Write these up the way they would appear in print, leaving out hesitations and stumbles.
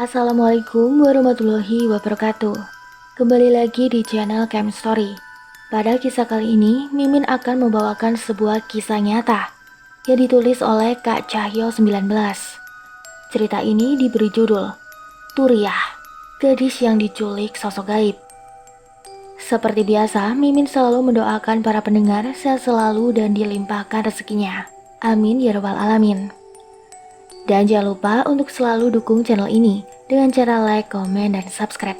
Assalamualaikum warahmatullahi wabarakatuh. Kembali lagi di channel Camp Story. Pada kisah kali ini, Mimin akan membawakan sebuah kisah nyata yang ditulis oleh Kak Cahyo 19. Cerita ini diberi judul Turiah, gadis yang diculik sosok gaib. Seperti biasa, Mimin selalu mendoakan para pendengar sehat selalu dan dilimpahkan rezekinya. Amin ya rabbal alamin. Dan jangan lupa untuk selalu dukung channel ini dengan cara like, komen, dan subscribe.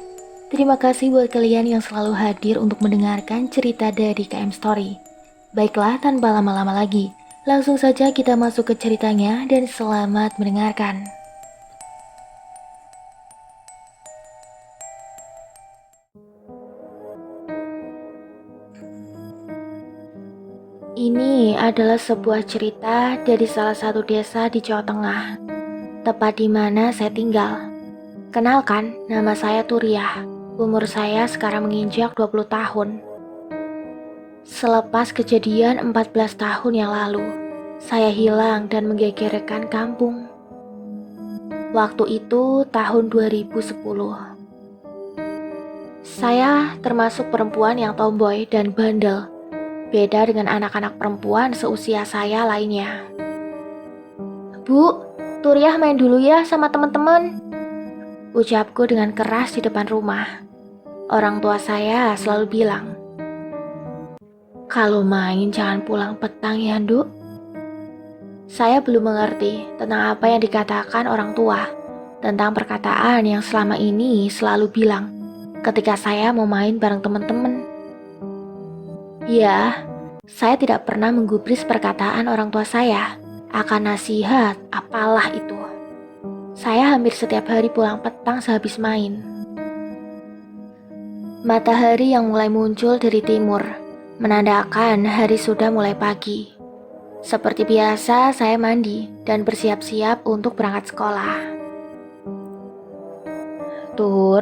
Terima kasih buat kalian yang selalu hadir untuk mendengarkan cerita dari KM Story. Baiklah, tanpa lama-lama lagi, langsung saja kita masuk ke ceritanya dan selamat mendengarkan. Ini adalah sebuah cerita dari salah satu desa di Jawa Tengah, tepat di mana saya tinggal. Kenalkan, nama saya Turiah. Umur saya sekarang menginjak 20 tahun. Selepas kejadian 14 tahun yang lalu, saya hilang dan menggegerkan kampung. Waktu itu tahun 2010. Saya termasuk perempuan yang tomboy dan bandel. Beda dengan anak-anak perempuan seusia saya lainnya. Bu, Turiah main dulu ya sama teman-teman, ucapku dengan keras di depan rumah. Orang tua saya selalu bilang, kalau main jangan pulang petang ya, Nduk. Saya belum mengerti tentang apa yang dikatakan orang tua, tentang perkataan yang selama ini selalu bilang ketika saya mau main bareng teman-teman. Ya, saya tidak pernah menggubris perkataan orang tua saya akan nasihat apalah itu. Saya hampir setiap hari pulang petang sehabis main. Matahari yang mulai muncul dari timur menandakan hari sudah mulai pagi. Seperti biasa, saya mandi dan bersiap-siap untuk berangkat sekolah. Tur,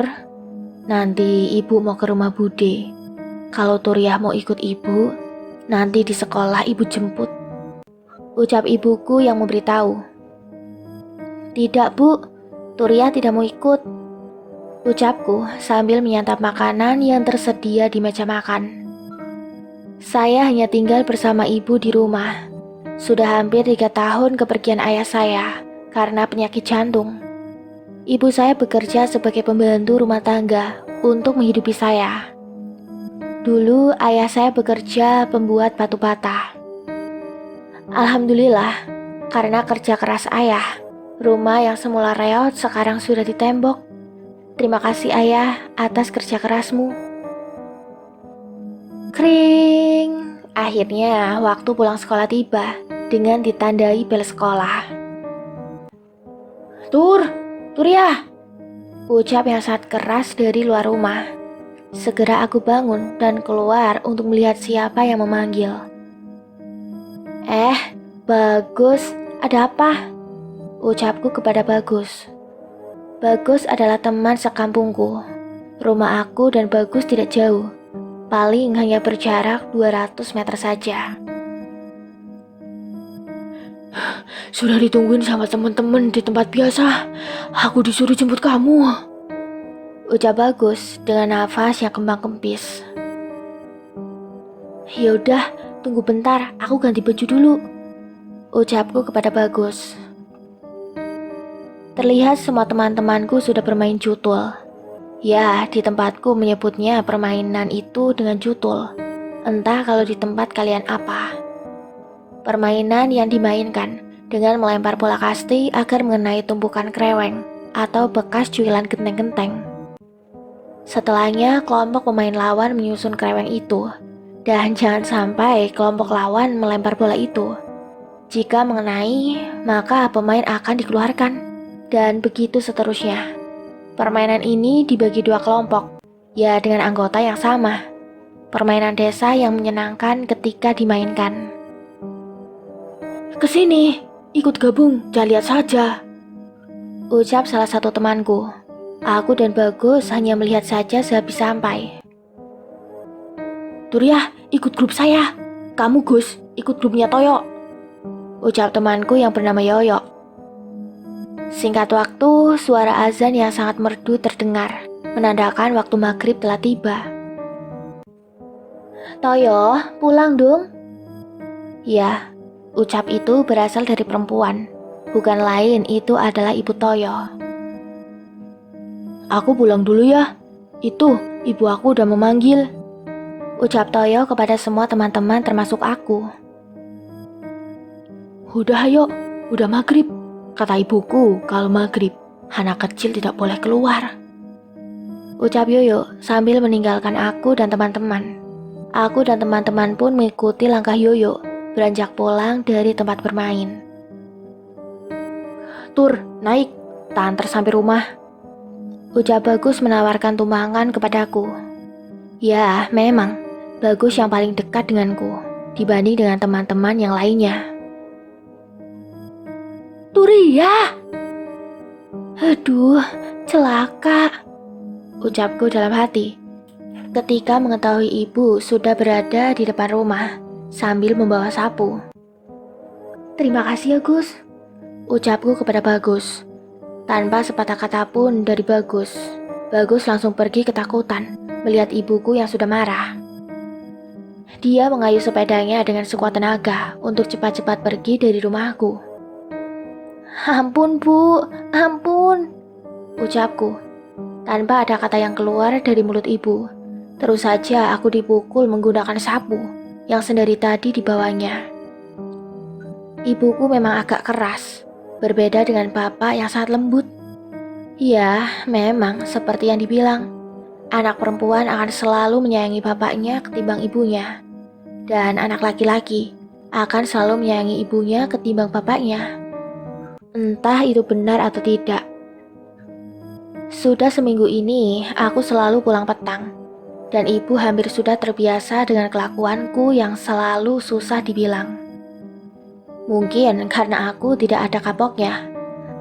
nanti ibu mau ke rumah Bude. Kalau Turiah mau ikut ibu, nanti di sekolah ibu jemput, ucap ibuku yang memberitahu. Tidak bu, Turiah tidak mau ikut, ucapku sambil menyantap makanan yang tersedia di meja makan. Saya hanya tinggal bersama ibu di rumah. Sudah hampir 3 tahun kepergian ayah saya karena penyakit jantung. Ibu saya bekerja sebagai pembantu rumah tangga untuk menghidupi saya. Dulu ayah saya bekerja pembuat batu bata. Alhamdulillah, karena kerja keras ayah, rumah yang semula reot sekarang sudah ditembok. Terima kasih ayah atas kerja kerasmu. Kring. Akhirnya waktu pulang sekolah tiba dengan ditandai bel sekolah. Turiah, ucap yang sangat keras dari luar rumah. Segera aku bangun dan keluar untuk melihat siapa yang memanggil. Bagus, ada apa? Ucapku kepada Bagus. Bagus adalah teman sekampungku. Rumah aku dan Bagus tidak jauh, paling hanya berjarak 200 meter saja. Sudah ditungguin sama teman-teman di tempat biasa. Aku disuruh jemput kamu, ucap Bagus dengan nafas yang kembang-kempis. Yaudah, tunggu bentar, aku ganti baju dulu, ucapku kepada Bagus. Terlihat semua teman-temanku sudah bermain jutul. Ya, di tempatku menyebutnya permainan itu dengan jutul. Entah kalau di tempat kalian apa. Permainan yang dimainkan dengan melempar bola kasti agar mengenai tumpukan kreweng atau bekas cuilan genteng-genteng. Setelahnya, kelompok pemain lawan menyusun kreweng itu, dan jangan sampai kelompok lawan melempar bola itu. Jika mengenai, maka pemain akan dikeluarkan, dan begitu seterusnya. Permainan ini dibagi 2 kelompok, ya dengan anggota yang sama. Permainan desa yang menyenangkan ketika dimainkan. Kesini, ikut gabung, jangan lihat saja, ucap salah satu temanku. Aku dan Bagus hanya melihat saja sehabis sampai. Turiah, ikut grup saya. Kamu Gus, ikut grupnya Toyo, ucap temanku yang bernama Yoyo. Singkat waktu, suara azan yang sangat merdu terdengar, menandakan waktu maghrib telah tiba. Toyo, pulang dong. Ya, ucap itu berasal dari perempuan. Bukan lain, itu adalah Ibu Toyo. Aku pulang dulu ya. Itu, ibu aku udah memanggil. Ucap Toyo kepada semua teman-teman termasuk aku. Udah ayo, udah maghrib. Kata ibuku, kalau maghrib, anak kecil tidak boleh keluar. Ucap Yoyo sambil meninggalkan aku dan teman-teman. Aku dan teman-teman pun mengikuti langkah Yoyo, beranjak pulang dari tempat bermain. Tur, naik, tak antar sampai rumah. Ucap Bagus menawarkan tumpangan kepadaku. Ya, memang, Bagus yang paling dekat denganku, dibanding dengan teman-teman yang lainnya. Turia! Aduh, celaka, ucapku dalam hati. Ketika mengetahui ibu sudah berada di depan rumah, sambil membawa sapu. Terima kasih ya Gus, ucapku kepada Bagus. Tanpa sepatah kata pun dari Bagus, Bagus langsung pergi ketakutan melihat ibuku yang sudah marah. Dia mengayuh sepedanya dengan sekuat tenaga untuk cepat-cepat pergi dari rumahku. Ampun bu, ampun, ucapku. Tanpa ada kata yang keluar dari mulut ibu, terus saja aku dipukul menggunakan sapu yang sendiri tadi dibawanya. Ibuku memang agak keras, berbeda dengan bapak yang sangat lembut. Ya, memang seperti yang dibilang, anak perempuan akan selalu menyayangi bapaknya ketimbang ibunya. Dan anak laki-laki akan selalu menyayangi ibunya ketimbang bapaknya. Entah itu benar atau tidak. Sudah seminggu ini, aku selalu pulang petang. Dan ibu hampir sudah terbiasa dengan kelakuanku yang selalu susah dibilang. Mungkin karena aku tidak ada kapoknya.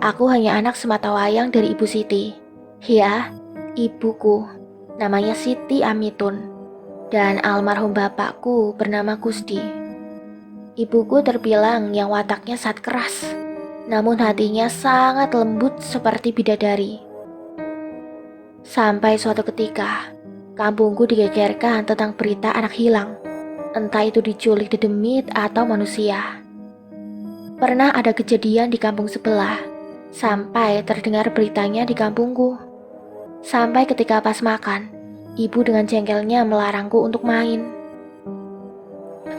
Aku hanya anak sematawayang dari Ibu Siti. Ya, ibuku. Namanya Siti Amitun. Dan almarhum bapakku bernama Gusti. Ibuku terbilang yang wataknya sangat keras, namun hatinya sangat lembut seperti bidadari. Sampai suatu ketika, kampungku digegerkan tentang berita anak hilang, entah itu diculik dedemit atau manusia. Pernah ada kejadian di kampung sebelah, sampai terdengar beritanya di kampungku. Sampai ketika pas makan, ibu dengan jengkelnya melarangku untuk main.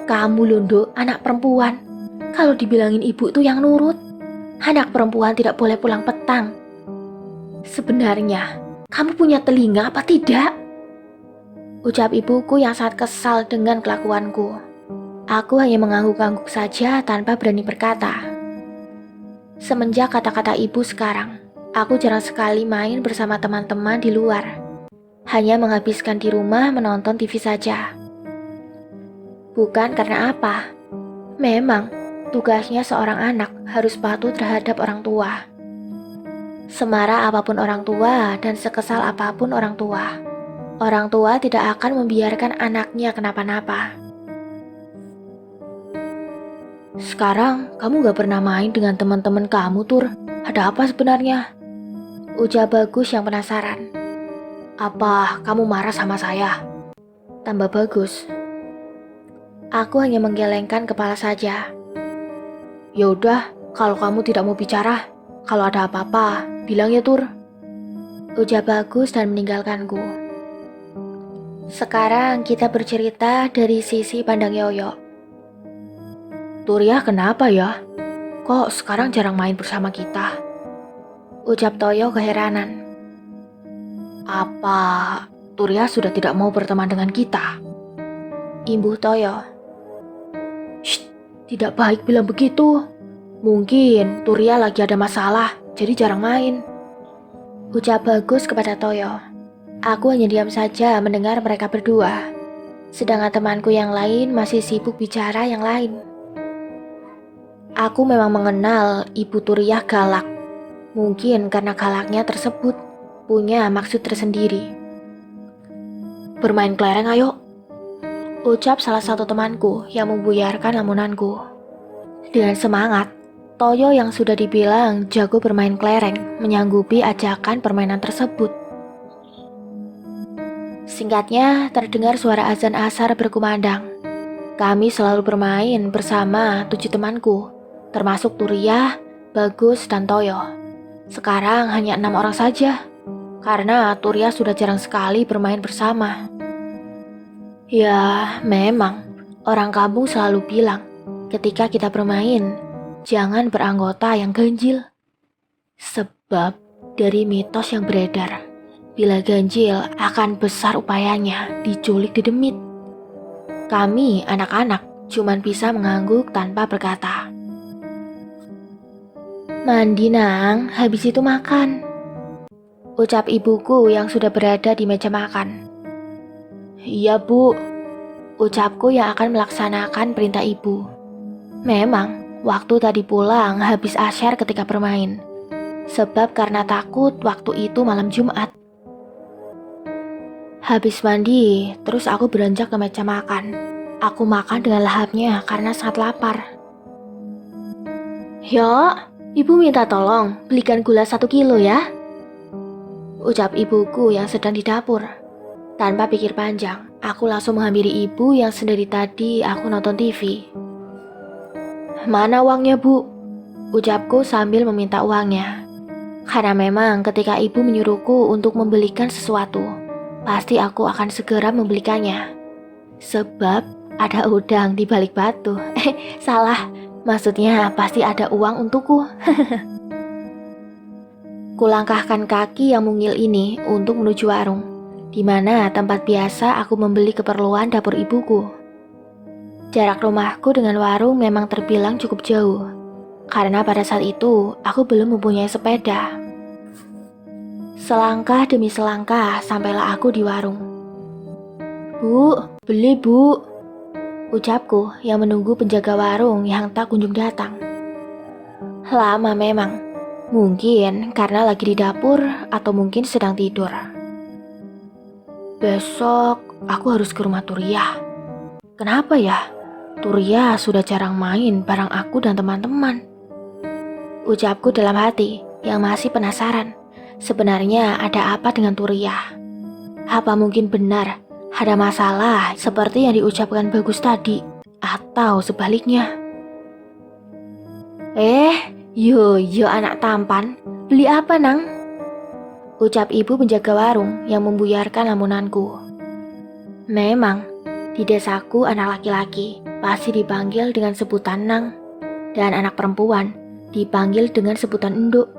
Kamu londo, anak perempuan. Kalau dibilangin ibu tuh yang nurut. Anak perempuan tidak boleh pulang petang. Sebenarnya, kamu punya telinga apa tidak? Ucap ibuku yang sangat kesal dengan kelakuanku. Aku hanya mengangguk-angguk saja tanpa berani berkata. Semenjak kata-kata ibu sekarang, aku jarang sekali main bersama teman-teman di luar. Hanya menghabiskan di rumah menonton TV saja. Bukan karena apa. Memang, tugasnya seorang anak harus patuh terhadap orang tua. Semarah apapun orang tua dan sekesal apapun orang tua tidak akan membiarkan anaknya kenapa-napa. Sekarang, kamu gak pernah main dengan teman-teman kamu, Tur. Ada apa sebenarnya? Ujar Bagus yang penasaran. Apa kamu marah sama saya? Tambah Bagus. Aku hanya menggelengkan kepala saja. Yaudah, kalau kamu tidak mau bicara, kalau ada apa-apa, bilang ya Tur. Ujar Bagus dan meninggalkanku. Sekarang kita bercerita dari sisi pandang Yoyo. Turia kenapa ya? Kok sekarang jarang main bersama kita? Ucap Toyo keheranan. Apa Turia sudah tidak mau berteman dengan kita? Imbuh Toyo. Shh, tidak baik bilang begitu. Mungkin Turia lagi ada masalah, jadi jarang main. Ucap Bagus kepada Toyo. Aku hanya diam saja mendengar mereka berdua. Sedangkan temanku yang lain masih sibuk bicara yang lain. Aku memang mengenal Ibu Turia galak. Mungkin karena galaknya tersebut punya maksud tersendiri. Bermain kelereng ayo, ucap salah satu temanku yang membuyarkan lamunanku. Dengan semangat, Toyo yang sudah dibilang jago bermain kelereng menyanggupi ajakan permainan tersebut. Singkatnya, terdengar suara azan asar berkumandang. Kami selalu bermain bersama 7 temanku, termasuk Turiah, Bagus, dan Toyo. Sekarang hanya 6 orang saja, karena Turiah sudah jarang sekali bermain bersama. Ya, memang orang kampung selalu bilang, ketika kita bermain, jangan beranggota yang ganjil. Sebab dari mitos yang beredar, bila ganjil akan besar upayanya diculik di demit. Kami anak-anak cuman bisa mengangguk tanpa berkata. Mandi nang, habis itu makan. Ucap ibuku yang sudah berada di meja makan. Iya bu, ucapku yang akan melaksanakan perintah ibu. Memang, waktu tadi pulang habis asyar ketika bermain. Sebab karena takut waktu itu malam Jumat. Habis mandi, terus aku beranjak ke meja makan. Aku makan dengan lahapnya karena sangat lapar. Yo, ibu minta tolong belikan gula 1 kilo ya. Ucap ibuku yang sedang di dapur. Tanpa pikir panjang, aku langsung menghampiri ibu yang sendiri tadi aku nonton TV. Mana uangnya bu? Ucapku sambil meminta uangnya. Karena memang ketika ibu menyuruhku untuk membelikan sesuatu, pasti aku akan segera membelikannya. Sebab ada udang di balik batu. Salah, maksudnya pasti ada uang untukku. Kulangkahkan kaki yang mungil ini untuk menuju warung, di mana tempat biasa aku membeli keperluan dapur ibuku. Jarak rumahku dengan warung memang terbilang cukup jauh, karena pada saat itu aku belum mempunyai sepeda. Selangkah demi selangkah sampailah aku di warung. Bu, beli bu, ucapku yang menunggu penjaga warung yang tak kunjung datang. Lama memang, mungkin karena lagi di dapur atau mungkin sedang tidur. Besok aku harus ke rumah Turiah. Kenapa ya? Turiah sudah jarang main bareng aku dan teman-teman. Ucapku dalam hati yang masih penasaran. Sebenarnya ada apa dengan Turiah? Apa mungkin benar ada masalah seperti yang diucapkan Bagus tadi? Atau sebaliknya? Yo anak tampan, beli apa nang? Ucap ibu penjaga warung yang membuyarkan lamunanku. Memang, di desaku anak laki-laki pasti dipanggil dengan sebutan nang, dan anak perempuan dipanggil dengan sebutan enduk.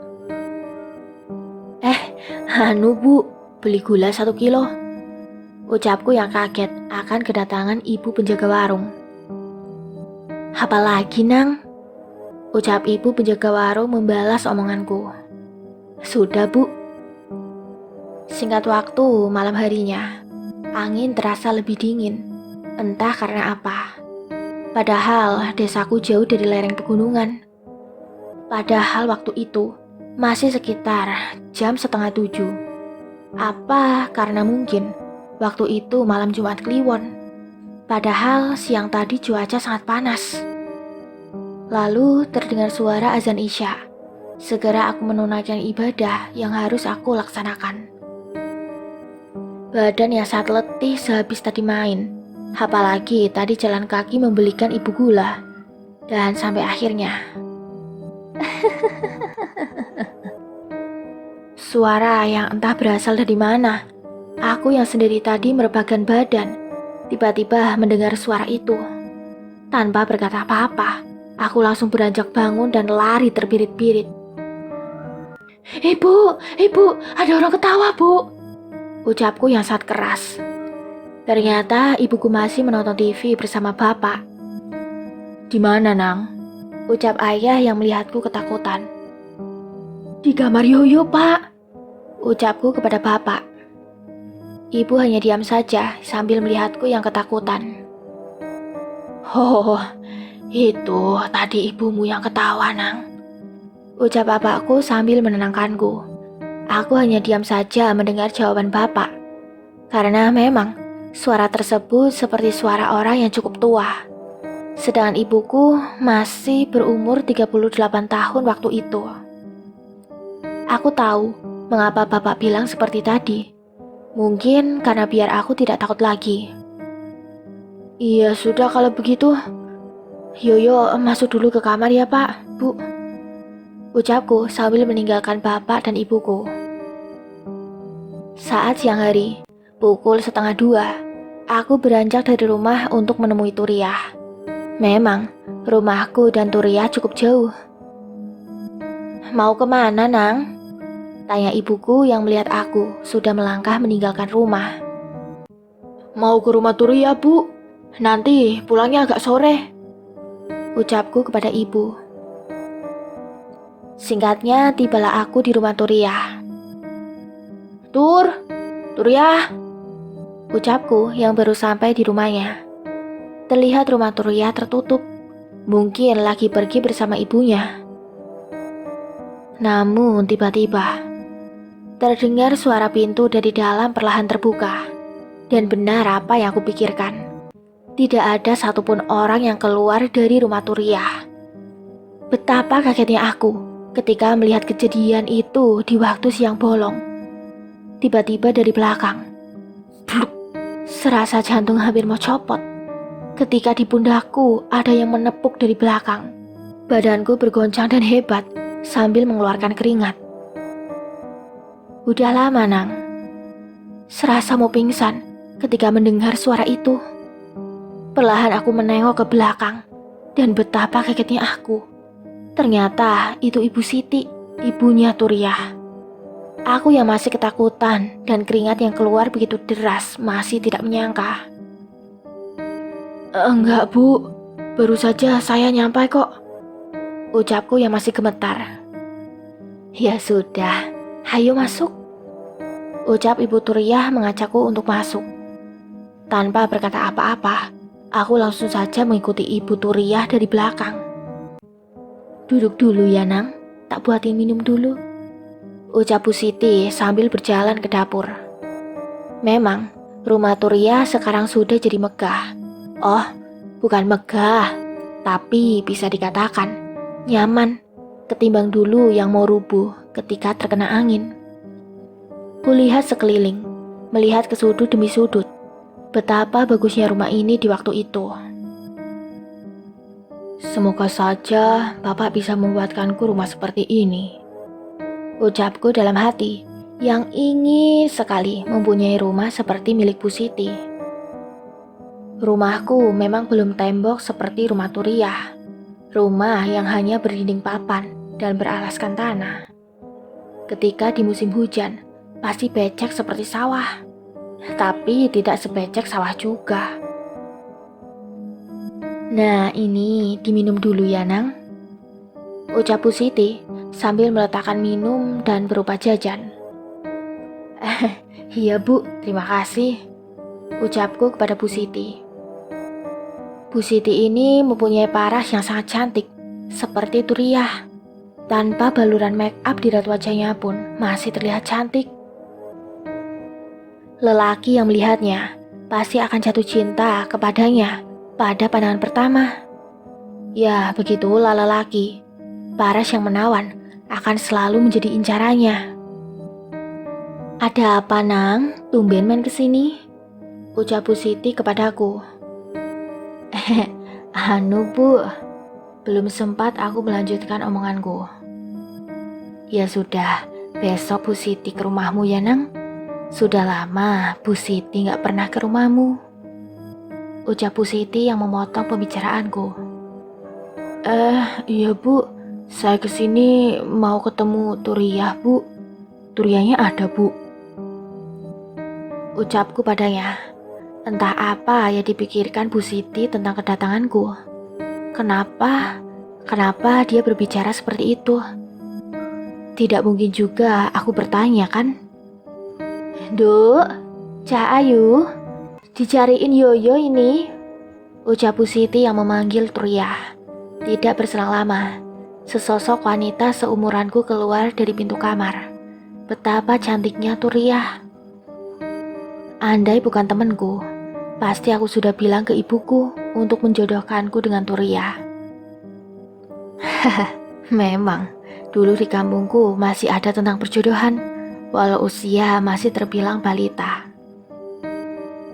Bu, beli gula 1 kilo. Ucapku yang kaget akan kedatangan ibu penjaga warung. Apalagi nang? Ucap ibu penjaga warung membalas omonganku. Sudah bu. Singkat waktu malam harinya, angin terasa lebih dingin, entah karena apa. Padahal desaku jauh dari lereng pegunungan. Padahal waktu itu masih sekitar jam 6:30. Apa karena mungkin waktu itu malam Jumat Kliwon. Padahal siang tadi cuaca sangat panas. Lalu terdengar suara azan Isya. Segera aku menunaikan ibadah yang harus aku laksanakan. Badan yang sangat letih sehabis tadi main. Apalagi tadi jalan kaki membelikan ibu gula. Dan sampai akhirnya suara yang entah berasal dari mana. Aku yang sendiri tadi merebahkan badan, tiba-tiba mendengar suara itu. Tanpa berkata apa-apa, aku langsung beranjak bangun dan lari terbirit-birit. Ibu, ada orang ketawa bu. Ucapku yang sangat keras. Ternyata ibuku masih menonton TV bersama bapak. Di mana nang? Ucap ayah yang melihatku ketakutan. Di kamar Yoyo pak. Ucapku kepada bapak. Ibu hanya diam saja sambil melihatku yang ketakutan. Oh, itu tadi ibumu yang ketawa nang. Ucap bapakku sambil menenangkanku. Aku hanya diam saja mendengar jawaban bapak. Karena memang suara tersebut seperti suara orang yang cukup tua. Sedangkan ibuku masih berumur 38 tahun waktu itu. Aku tahu mengapa bapak bilang seperti tadi. Mungkin karena biar aku tidak takut lagi. Iya sudah kalau begitu. Yoyo masuk dulu ke kamar ya pak, bu. Ucapku sambil meninggalkan bapak dan ibuku. Saat siang hari, pukul 1:30, aku beranjak dari rumah untuk menemui Turiah. Memang, rumahku dan Turiah cukup jauh. Mau kemana, Nang? Tanya ibuku yang melihat aku sudah melangkah meninggalkan rumah. Mau ke rumah Turiah, Bu. Nanti pulangnya agak sore. Ucapku kepada ibu. Singkatnya, tibalah aku di rumah Turiah. Turiah, ucapku yang baru sampai di rumahnya. Terlihat rumah Turiah tertutup, mungkin lagi pergi bersama ibunya. Namun tiba-tiba, terdengar suara pintu dari dalam perlahan terbuka. Dan benar apa yang aku pikirkan. Tidak ada satupun orang yang keluar dari rumah Turiah. Betapa kagetnya aku ketika melihat kejadian itu di waktu siang bolong. Tiba-tiba dari belakang, bluk, serasa jantung hampir mau copot. Ketika di pundakku ada yang menepuk dari belakang. Badanku bergoncang dan hebat sambil mengeluarkan keringat. Udah lama, Nang. Serasa mau pingsan ketika mendengar suara itu. Perlahan aku menengok ke belakang dan betapa kagetnya aku. Ternyata itu Ibu Siti, ibunya Turiah. Aku yang masih ketakutan dan keringat yang keluar begitu deras masih tidak menyangka. Enggak, Bu. Baru saja saya nyampai kok. Ucapku yang masih gemetar. Ya sudah, ayo masuk. Ucap Ibu Turiah mengajakku untuk masuk. Tanpa berkata apa-apa, aku langsung saja mengikuti Ibu Turiah dari belakang. Duduk dulu ya, Nang. Tak buatin minum dulu. Ucap Bu Siti sambil berjalan ke dapur. Memang, rumah Turiah sekarang sudah jadi megah. Oh, bukan megah, tapi bisa dikatakan nyaman ketimbang dulu yang mau rubuh ketika terkena angin. Kulihat sekeliling, melihat ke sudut demi sudut. Betapa bagusnya rumah ini di waktu itu. Semoga saja Bapak bisa membuatkanku rumah seperti ini. Ucapku dalam hati yang ingin sekali mempunyai rumah seperti milik Bu Siti. Rumahku memang belum tembok seperti rumah Turiah. Rumah yang hanya berdinding papan dan beralaskan tanah. Ketika di musim hujan, pasti becek seperti sawah. Tapi tidak sebecek sawah juga. Nah, ini diminum dulu ya, Nang. Ucap Bu Siti sambil meletakkan minum dan berupa jajan. Iya, Bu, terima kasih. Ucapku kepada Bu Siti. Bu Siti ini mempunyai paras yang sangat cantik, seperti Turiah. Tanpa baluran make up di raut wajahnya pun masih terlihat cantik. Lelaki yang melihatnya pasti akan jatuh cinta kepadanya pada pandangan pertama. Ya, begitulah lelaki. Paras yang menawan akan selalu menjadi incarannya. Ada apa, Nang? Tumben main kesini? Ucap Bu Siti kepadaku. Bu, belum sempat aku melanjutkan omonganku. Ya sudah, besok Bu Siti ke rumahmu ya, Nang. Sudah lama Bu Siti gak pernah ke rumahmu. Ucap Bu Siti yang memotong pembicaraanku. Iya Bu. Saya kesini mau ketemu Turiah, Bu. Turiahnya ada, Bu. Ucapku padanya. Entah apa yang dipikirkan Bu Siti tentang kedatanganku. Kenapa dia berbicara seperti itu? Tidak mungkin juga aku bertanya, kan? Duk, Cah Ayu, dicariin Yoyo ini. Ucap Bu Siti yang memanggil Turiah. Tidak berselang lama, sesosok wanita seumuranku keluar dari pintu kamar. Betapa cantiknya Turiah. Andai bukan temanku, pasti aku sudah bilang ke ibuku untuk menjodohkanku dengan Turia. Haha, memang dulu di kampungku masih ada tentang perjodohan, walau usia masih terbilang balita.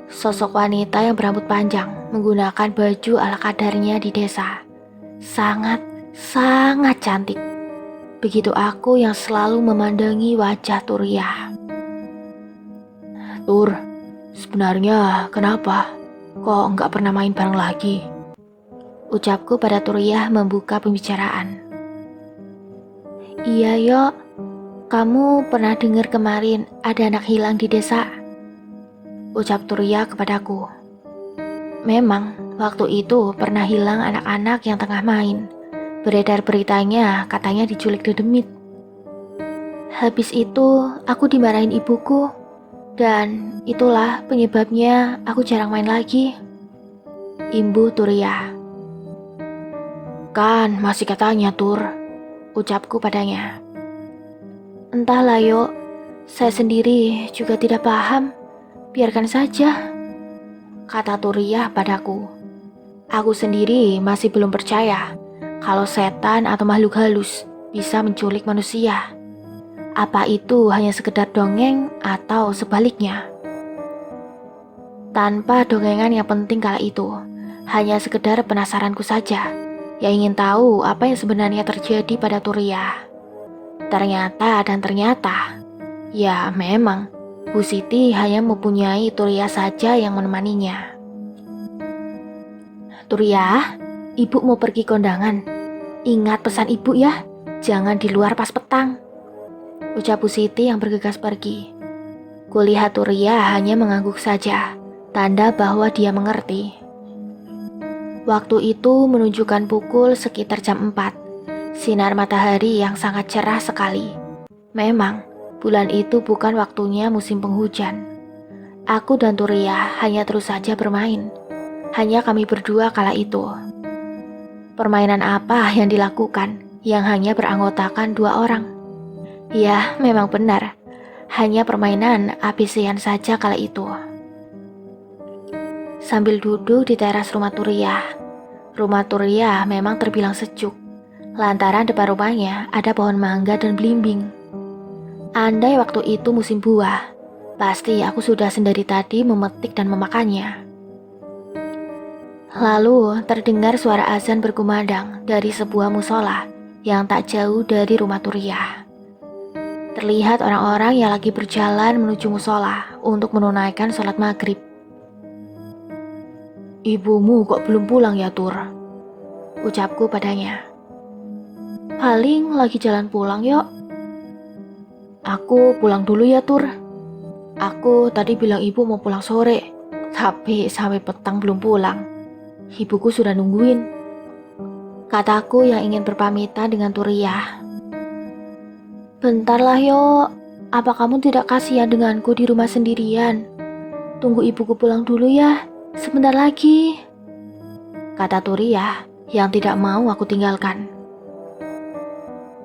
Sosok wanita yang berambut panjang menggunakan baju ala kadarnya di desa. Sangat cantik. Begitu aku yang selalu memandangi wajah Turia. Tur, sebenarnya kenapa? Kok nggak pernah main bareng lagi? Ucapku pada Turia membuka pembicaraan. Iya Yok, kamu pernah dengar kemarin ada anak hilang di desa? Ucap Turia kepadaku. Memang, waktu itu pernah hilang anak-anak yang tengah main. Beredar beritanya katanya diculik dedemit. Habis itu aku dimarahin ibuku. Dan itulah penyebabnya aku jarang main lagi. Imbu Turia. Kan masih katanya Tur, ucapku padanya. Entahlah Yok, saya sendiri juga tidak paham. Biarkan saja, kata Turia padaku. Aku sendiri masih belum percaya kalau setan atau makhluk halus bisa menculik manusia. Apa itu hanya sekedar dongeng atau sebaliknya? Tanpa dongengan yang penting kala itu, hanya sekedar penasaranku saja, yang ingin tahu apa yang sebenarnya terjadi pada Turia. Ternyata, ya memang, Bu Siti hanya mempunyai Turia saja yang menemaninya. Turia, ibu mau pergi kondangan. Ingat pesan ibu ya, jangan di luar pas petang. Ucap Bu Siti yang bergegas pergi. Kulihat Turia hanya mengangguk saja, tanda bahwa dia mengerti. Waktu itu menunjukkan pukul sekitar jam 4. Sinar matahari yang sangat cerah sekali. Memang, bulan itu bukan waktunya musim penghujan. Aku dan Turia hanya terus saja bermain. Hanya kami berdua kala itu. Permainan apa yang dilakukan yang hanya beranggotakan 2 orang? Ya, memang benar. Hanya permainan ABC-an saja kala itu. Sambil duduk di teras rumah Turia. Rumah Turia memang terbilang sejuk. Lantaran depan rumahnya ada pohon mangga dan belimbing. Andai waktu itu musim buah, pasti aku sudah sendiri tadi memetik dan memakannya. Lalu terdengar suara azan berkumandang dari sebuah musola yang tak jauh dari rumah Turia. Terlihat orang-orang yang lagi berjalan menuju musola untuk menunaikan sholat maghrib. Ibumu kok belum pulang ya Tur? Ucapku padanya. Paling lagi jalan pulang Yok. Aku pulang dulu ya Tur. Aku tadi bilang ibu mau pulang sore, tapi sampai petang belum pulang. Ibuku sudah nungguin. Kataku yang ingin berpamitan dengan Turia. Bentarlah Yok, apa kamu tidak kasihan denganku di rumah sendirian? Tunggu ibuku pulang dulu ya, sebentar lagi, kata Turia yang tidak mau aku tinggalkan.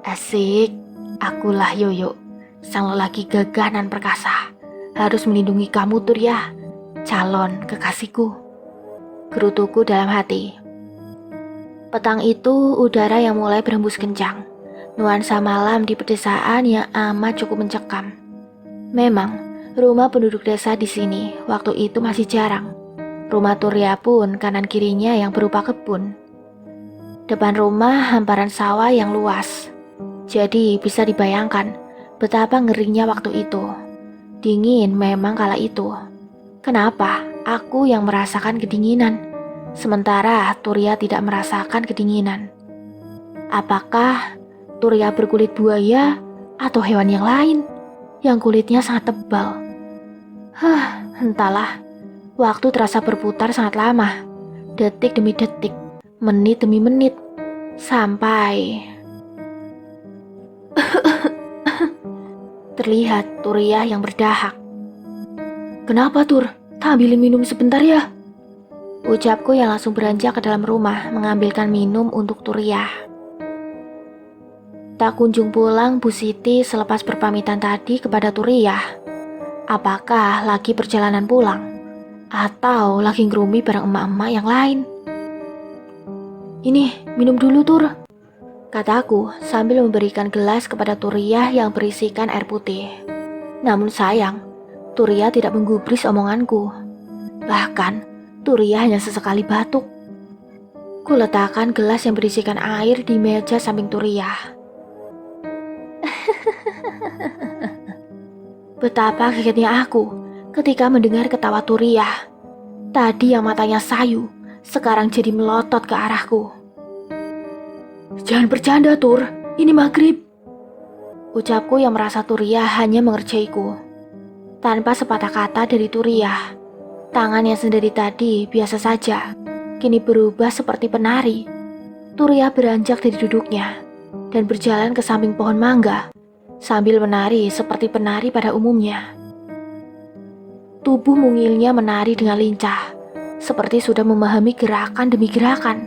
Asik, akulah Yoyo, sang lelaki gagah dan perkasa. Harus melindungi kamu Turia, calon kekasihku, gerutuku dalam hati. Petang itu udara yang mulai berhembus kencang. Nuansa malam di pedesaan yang amat cukup mencekam. Memang, rumah penduduk desa di sini waktu itu masih jarang. Rumah Turia pun kanan kirinya yang berupa kebun. Depan rumah hamparan sawah yang luas. Jadi bisa dibayangkan betapa ngerinya waktu itu. Dingin memang kala itu. Kenapa aku yang merasakan kedinginan, sementara Turia tidak merasakan kedinginan? Apakah Turia berkulit buaya atau hewan yang lain yang kulitnya sangat tebal? Entahlah. Waktu terasa berputar sangat lama. Detik demi detik, menit demi menit, sampai terlihat Turia yang berdahak. Kenapa Tur? Tak ambilin minum sebentar ya? Ucapku yang langsung beranjak ke dalam rumah mengambilkan minum untuk Turia. Tak kunjung pulang Bu Siti selepas berpamitan tadi kepada Turia. Apakah lagi perjalanan pulang? Atau lagi ngerumi bareng emak-emak yang lain? Ini, minum dulu, Tur, kataku sambil memberikan gelas kepada Turia yang berisikan air putih. Namun sayang, Turia tidak menggubris omonganku. Bahkan, Turia hanya sesekali batuk. Kuletakkan gelas yang berisikan air di meja samping Turia. Betapa kagetnya aku ketika mendengar ketawa Turia. Tadi yang matanya sayu, sekarang jadi melotot ke arahku. Jangan bercanda, Tur. Ini maghrib. Ucapku yang merasa Turia hanya mengerjaiku. Tanpa sepatah kata dari Turia, tangan yang sendiri tadi biasa saja, kini berubah seperti penari. Turia beranjak dari duduknya dan berjalan ke samping pohon mangga sambil menari seperti penari pada umumnya. Tubuh mungilnya menari dengan lincah, seperti sudah memahami gerakan demi gerakan.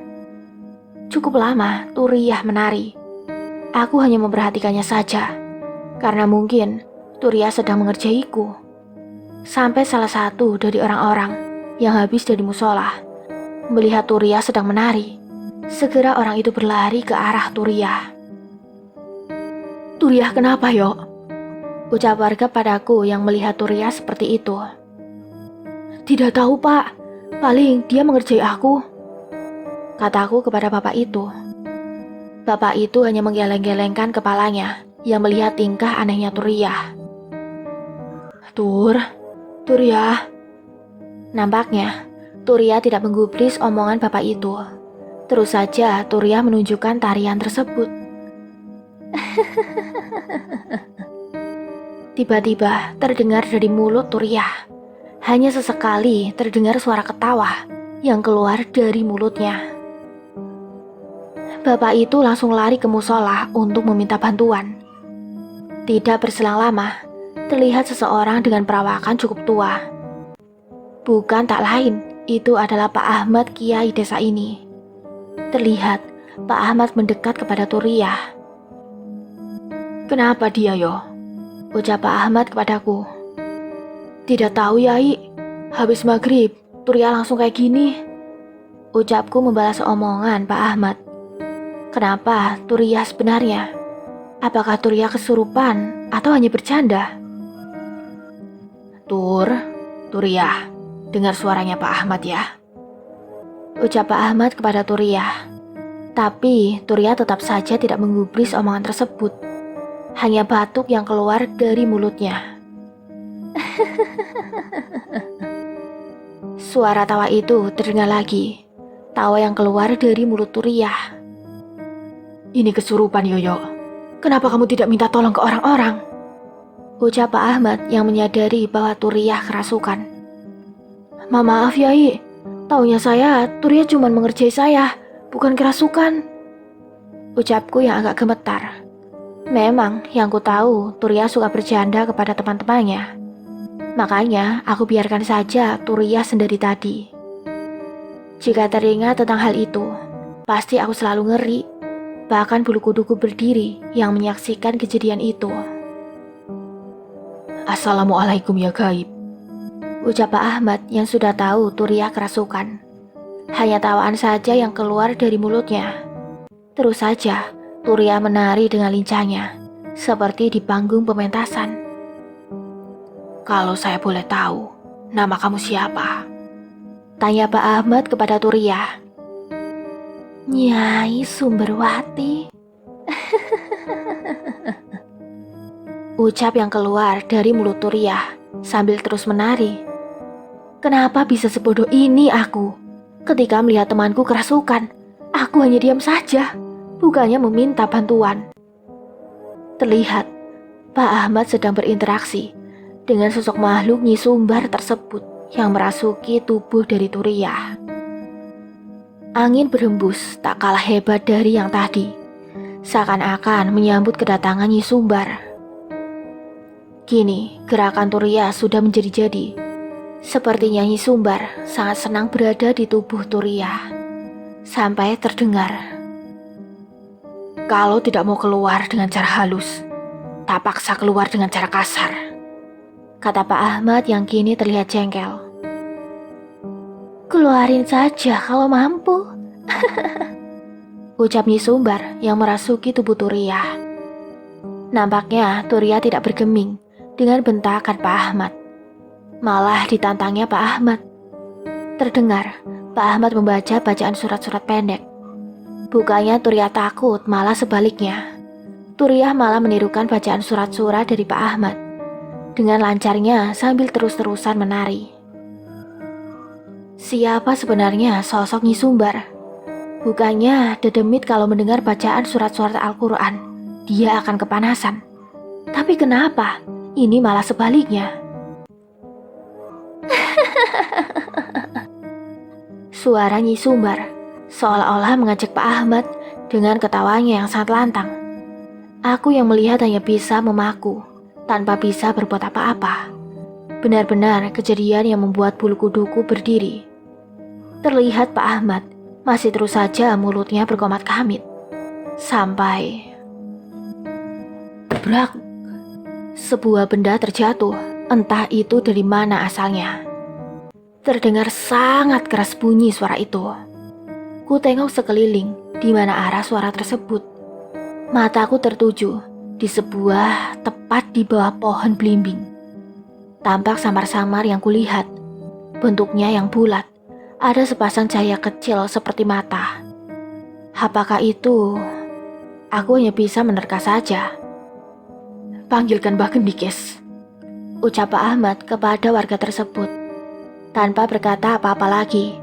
Cukup lama Turia menari. Aku hanya memperhatikannya saja, karena mungkin Turia sedang mengerjaiku. Sampai salah satu dari orang-orang yang habis dari musola melihat Turia sedang menari. Segera orang itu berlari ke arah Turia. Turia kenapa, Yok? Ucap warga padaku yang melihat Turia seperti itu. Tidak tahu, Pak. Paling dia mengerjai aku, kataku kepada bapak itu. Bapak itu hanya menggeleng-gelengkan kepalanya yang melihat tingkah anehnya Turia. Turia. Nampaknya Turia tidak menggubris omongan bapak itu. Terus saja Turia menunjukkan tarian tersebut. Tiba-tiba terdengar dari mulut Turia. Hanya sesekali terdengar suara ketawa yang keluar dari mulutnya. Bapak itu langsung lari ke musola untuk meminta bantuan. Tidak berselang lama, terlihat seseorang dengan perawakan cukup tua. Bukan tak lain, itu adalah Pak Ahmad, kiai desa ini. Terlihat Pak Ahmad mendekat kepada Turia. Kenapa dia, Yo? Ucap Pak Ahmad kepadaku. Tidak tahu, Yai. Habis maghrib, Turia langsung kayak gini. Ucapku membalas omongan Pak Ahmad. Kenapa Turia sebenarnya? Apakah Turia kesurupan atau hanya bercanda? Turia, dengar suaranya Pak Ahmad ya. Ucap Pak Ahmad kepada Turia. Tapi Turia tetap saja tidak menggubris omongan tersebut. Hanya batuk yang keluar dari mulutnya. Suara tawa itu terdengar lagi. Tawa yang keluar dari mulut Turia. Ini kesurupan, Yoyo. Kenapa kamu tidak minta tolong ke orang-orang? Ucap Pak Ahmad yang menyadari bahwa Turia kerasukan. Maaf, Yai. Taunya saya, Turia cuma mengerjai saya, bukan kerasukan. Ucapku yang agak gemetar. Memang yang ku tahu, Turia suka bercanda kepada teman-temannya. Makanya aku biarkan saja Turia sendiri tadi. Jika teringat tentang hal itu, pasti aku selalu ngeri. Bahkan bulu kuduku berdiri yang menyaksikan kejadian itu. Assalamualaikum ya gaib. Ucap Pak Ahmad yang sudah tahu Turia kerasukan. Hanya tawaan saja yang keluar dari mulutnya. Terus saja Turia menari dengan lincahnya, seperti di panggung pementasan. Kalau saya boleh tahu, nama kamu siapa? Tanya Pak Ahmad kepada Turia. Nyai Sumberwati. Ucap yang keluar dari mulut Turia sambil terus menari. Kenapa bisa sebodoh ini aku? Ketika melihat temanku kerasukan, aku hanya diam saja, bukannya meminta bantuan. Terlihat Pak Ahmad sedang berinteraksi dengan sosok makhluk Nyi Sumbar tersebut yang merasuki tubuh dari Turia. Angin berhembus tak kalah hebat dari yang tadi, seakan-akan menyambut kedatangan Nyi Sumbar. Kini gerakan Turia sudah menjadi-jadi. Sepertinya Nyi Sumbar sangat senang berada di tubuh Turia. Sampai terdengar, kalau tidak mau keluar dengan cara halus, tak paksa keluar dengan cara kasar, kata Pak Ahmad yang kini terlihat jengkel. Keluarin saja kalau mampu. ucap Nyi Sumbar yang merasuki tubuh Turiah. Nampaknya Turiah tidak bergeming dengan bentakan Pak Ahmad. Malah ditantangnya Pak Ahmad. Terdengar Pak Ahmad membaca bacaan surat-surat pendek. Bukannya Turiah takut, malah sebaliknya. Turiah malah menirukan bacaan surat-surat dari Pak Ahmad dengan lancarnya sambil terus-terusan menari. Siapa sebenarnya sosok Nyi Sumbar? Bukannya dedemit kalau mendengar bacaan surat-surat Al-Quran, dia akan kepanasan. Tapi kenapa ini malah sebaliknya? Suara Nyi Sumbar seolah-olah mengajak Pak Ahmad dengan ketawanya yang sangat lantang. Aku yang melihat hanya bisa memaku tanpa bisa berbuat apa-apa. Benar-benar kejadian yang membuat bulu kuduku berdiri. Terlihat Pak Ahmad masih terus saja mulutnya berkomat kamit. Sampai brak, sebuah benda terjatuh, entah itu dari mana asalnya. Terdengar sangat keras bunyi suara itu. Ku tengok sekeliling di mana arah suara tersebut. Mataku tertuju di sebuah tepat di bawah pohon belimbing. Tampak samar-samar yang kulihat. Bentuknya yang bulat. Ada sepasang cahaya kecil seperti mata. Apakah itu? Aku hanya bisa menerka saja. Panggilkan Mbah Gendikes, ucap Pak Ahmad kepada warga tersebut. Tanpa berkata apa-apa lagi,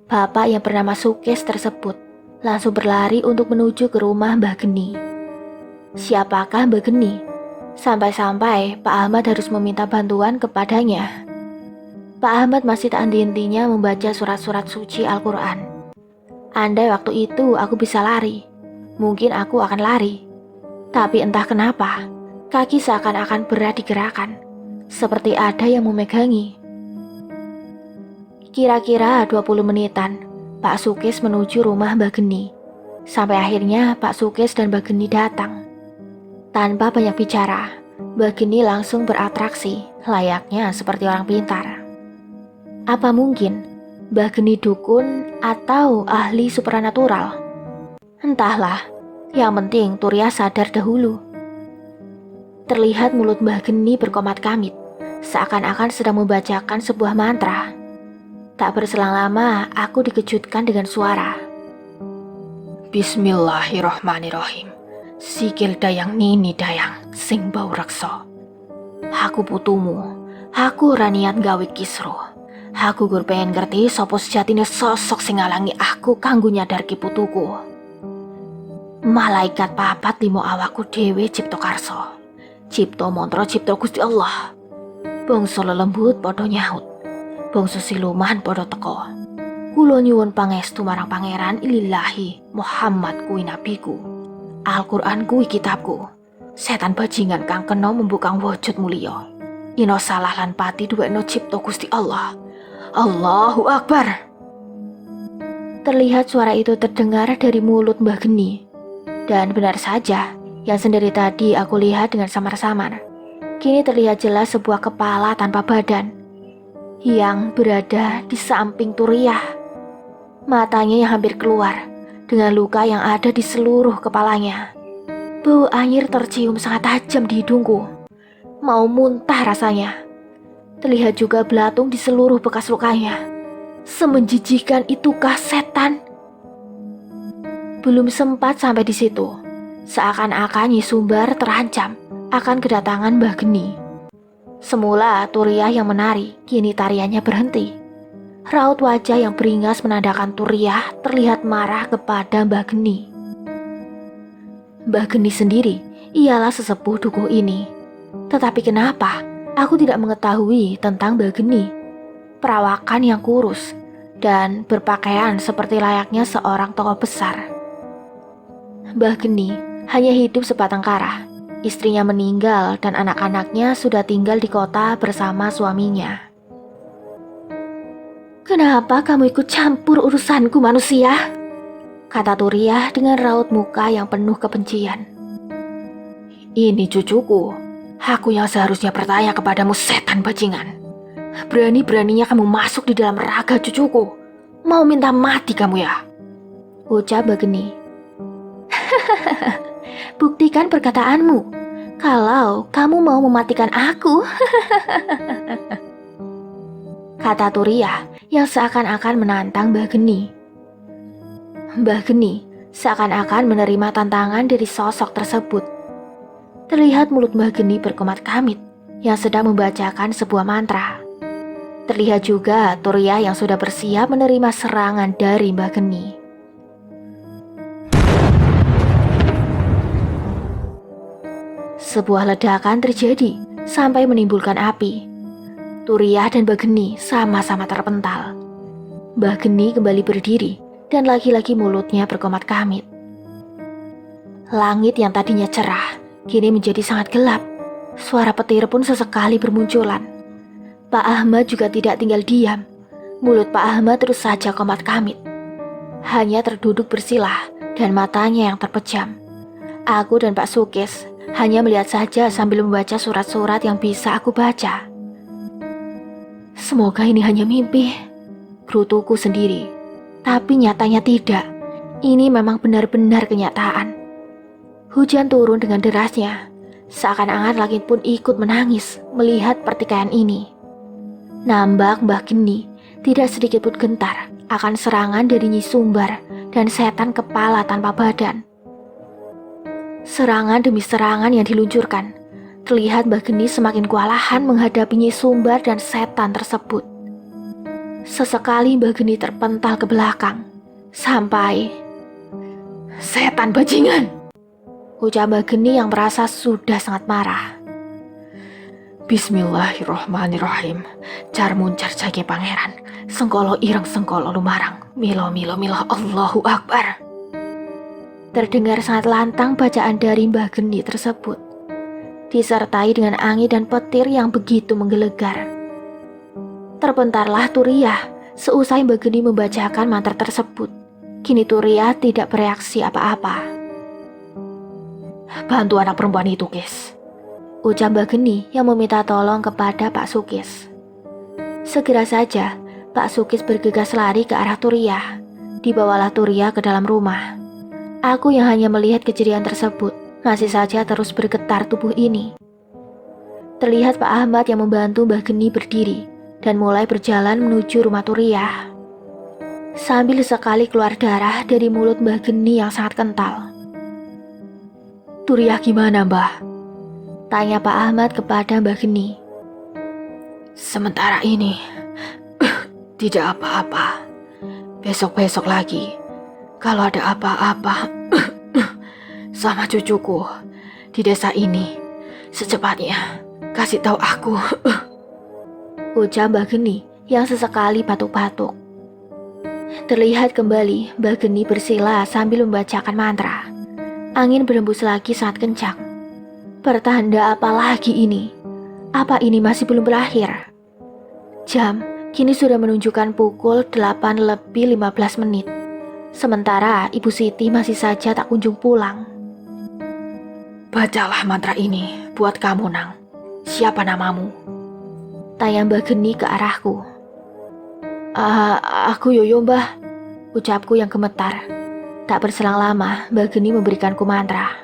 bapak yang bernama Sukes tersebut langsung berlari untuk menuju ke rumah Mbah Geni. Siapakah Mbah Geni? Sampai-sampai Pak Ahmad harus meminta bantuan kepadanya. Pak Ahmad masih tak henti-hentinya membaca surat-surat suci Al-Quran. Andai waktu itu aku bisa lari, mungkin aku akan lari. Tapi entah kenapa, kaki seakan-akan berat digerakkan, seperti ada yang memegangi. Kira-kira 20 menitan, Pak Sukes menuju rumah Mbah Geni. Sampai akhirnya Pak Sukes dan Mbah Geni datang. Tanpa banyak bicara, Mbah Geni langsung beratraksi, layaknya seperti orang pintar. Apa mungkin Mbah Geni dukun atau ahli supranatural? Entahlah, yang penting Turiah sadar dahulu. Terlihat mulut Mbah Geni berkomat kamit, seakan-akan sedang membacakan sebuah mantra. Tak berselang lama, aku dikejutkan dengan suara. Bismillahirrohmanirrohim. Sikil dayang nini dayang, sing bau rekso. Aku putumu, aku raniat gawe kisruh. Aku gur pengen ngerti sopo sejatine sosok sing ngalangi aku kanggo nyadarke putuku. Malaikat papat limo awakku dhewe cipta karso. Cipta mantra cipta Gusti Allah. Bangsa lelembut padha nyaut. Bangsa siluman padha teka. Kula nyuwun pangestu marang Pangeran Ilillahi Muhammad kuwi nabiku. Al-Qur'an kuwi kitabku. Setan bajingan kang kena membukang wujud mulia. Ino salah lan pati duwekno cipta Gusti Allah. Allahu Akbar. Terlihat suara itu terdengar dari mulut Mbah Geni. Dan benar saja, yang sendiri tadi aku lihat dengan samar-samar. Kini terlihat jelas sebuah kepala tanpa badan yang berada di samping Turiah. Matanya yang hampir keluar, dengan luka yang ada di seluruh kepalanya. Bau air tercium sangat tajam di hidungku. Mau muntah rasanya. Terlihat juga belatung di seluruh bekas lukanya. Semenjijikan itukah setan? Belum sempat sampai di situ, seakan-akan Nyi Sumbar terancam akan kedatangan Mbah Geni. Semula Turiah yang menari, kini tariannya berhenti. Raut wajah yang beringas menandakan Turiah terlihat marah kepada Mbah Geni. Mbah Geni sendiri ialah sesepuh dukuh ini. Tetapi kenapa aku tidak mengetahui tentang Mbah Geni? Perawakan yang kurus dan berpakaian seperti layaknya seorang tokoh besar. Mbah Geni hanya hidup sebatang kara. Istrinya meninggal dan anak-anaknya sudah tinggal di kota bersama suaminya. Kenapa kamu ikut campur urusanku manusia? Kata Turiah dengan raut muka yang penuh kebencian. Ini cucuku. Aku yang seharusnya bertanya kepadamu setan bajingan. Berani-beraninya kamu masuk di dalam raga cucuku. Mau minta mati kamu ya? Ucap Mbah Geni. Buktikan perkataanmu. Kalau kamu mau mematikan aku, kata Turia yang seakan-akan menantang Mbah Geni. Mbah Geni seakan-akan menerima tantangan dari sosok tersebut. Terlihat mulut Mbah Geni berkomat-kamit yang sedang membacakan sebuah mantra. Terlihat juga Turia yang sudah bersiap menerima serangan dari Mbah Geni. Sebuah ledakan terjadi sampai menimbulkan api. Turia dan Mbah Geni sama-sama terpental. Mbah Geni kembali berdiri dan lagi-lagi mulutnya berkomat-kamit. Langit yang tadinya cerah kini menjadi sangat gelap. Suara petir pun sesekali bermunculan. Pak Ahmad juga tidak tinggal diam. Mulut Pak Ahmad terus saja komat-kamit. Hanya terduduk bersilah dan matanya yang terpejam. Aku dan Pak Sukis hanya melihat saja sambil membaca surat-surat yang bisa aku baca. Semoga ini hanya mimpi, gerutuku sendiri. Tapi nyatanya tidak. Ini memang benar-benar kenyataan. Hujan turun dengan derasnya. Seakan-akan langit pun ikut menangis melihat pertikaian ini. Nampak Mbah Geni tidak sedikit pun gentar akan serangan dari Nyi Sumbar dan setan kepala tanpa badan. Serangan demi serangan yang diluncurkan. Terlihat Mbah Geni semakin kewalahan menghadapi Nyi Sumbar dan setan tersebut. Sesekali Mbah Geni terpental ke belakang. Sampai... Setan bajingan! Ucap Mbah Geni yang merasa sudah sangat marah. Bismillahirrohmanirrohim. Carmuncar jage pangeran. Sengkolo ireng sengkolo lumarang. Milo milo milo Allahu Akbar. Terdengar sangat lantang bacaan dari Mbah Geni tersebut, disertai dengan angin dan petir yang begitu menggelegar. Terbentarlah Turia seusai Mbah Geni membacakan mantra tersebut. Kini Turia tidak bereaksi apa-apa. Bantu anak perempuan itu, Kis, ucap Mbah Geni yang meminta tolong kepada Pak Sukis. Segera saja Pak Sukis bergegas lari ke arah Turia. Dibawalah Turia ke dalam rumah. Aku yang hanya melihat kejadian tersebut masih saja terus bergetar tubuh ini. Terlihat Pak Ahmad yang membantu Mbah Geni berdiri dan mulai berjalan menuju rumah Turia. Sambil sekali keluar darah dari mulut Mbah Geni yang sangat kental. Turia gimana, Mbah? Tanya Pak Ahmad kepada Mbah Geni. Sementara ini tidak apa-apa. Besok-besok lagi kalau ada apa-apa sama cucuku di desa ini, secepatnya kasih tahu aku. Ucap Mbah Geni yang sesekali batuk-batuk. Terlihat kembali Mbah Geni bersila sambil membacakan mantra. Angin berembus lagi sangat kencang. Pertanda apa lagi ini? Apa ini masih belum berakhir? Jam kini sudah menunjukkan pukul 8:15. Sementara Ibu Siti masih saja tak kunjung pulang. Bacalah mantra ini buat kamu, Nang. Siapa namamu? Tanya Mbah Geni ke arahku. Aku Yoyo, Mbah, ucapku yang gemetar. Tak berselang lama, Mbah Geni memberikanku mantra.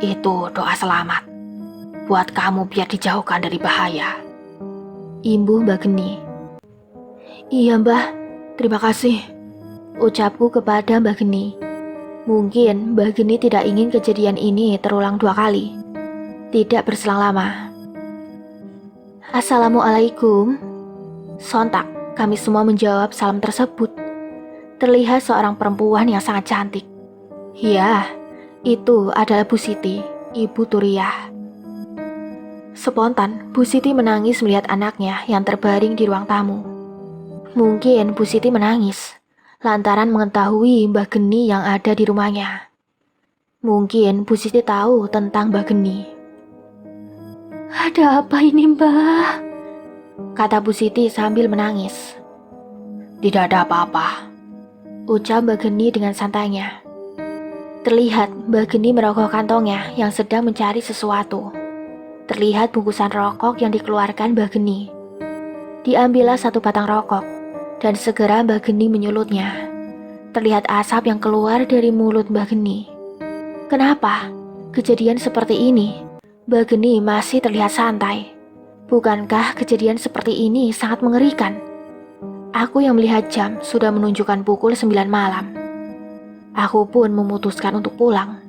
Itu doa selamat buat kamu biar dijauhkan dari bahaya. Imbuh Mbah Geni. Iya, Mbah, terima kasih, ucapku kepada Mbah Geni. Mungkin Mbah Geni tidak ingin kejadian ini terulang 2 kali. Tidak berselang lama. Assalamualaikum. Sontak kami semua menjawab salam tersebut. Terlihat seorang perempuan yang sangat cantik. Ya, itu adalah Bu Siti, Ibu Turia. Spontan, Bu Siti menangis melihat anaknya yang terbaring di ruang tamu. Mungkin Bu Siti menangis lantaran mengetahui Mbah Geni yang ada di rumahnya. Mungkin Bu Siti tahu tentang Mbah Geni. Ada apa ini, Mbah? Kata Bu Siti sambil menangis. Tidak ada apa-apa, ucap Mbah Geni dengan santainya. Terlihat Mbah Geni merogoh kantongnya yang sedang mencari sesuatu. Terlihat bungkusan rokok yang dikeluarkan Mbah Geni. Diambillah 1 batang rokok dan segera Mbah Geni menyulutnya. Terlihat asap yang keluar dari mulut Mbah Geni. Kenapa? Kejadian seperti ini, Mbak Geni masih terlihat santai. Bukankah kejadian seperti ini sangat mengerikan? Aku yang melihat jam sudah menunjukkan pukul 9 malam. Aku pun memutuskan untuk pulang.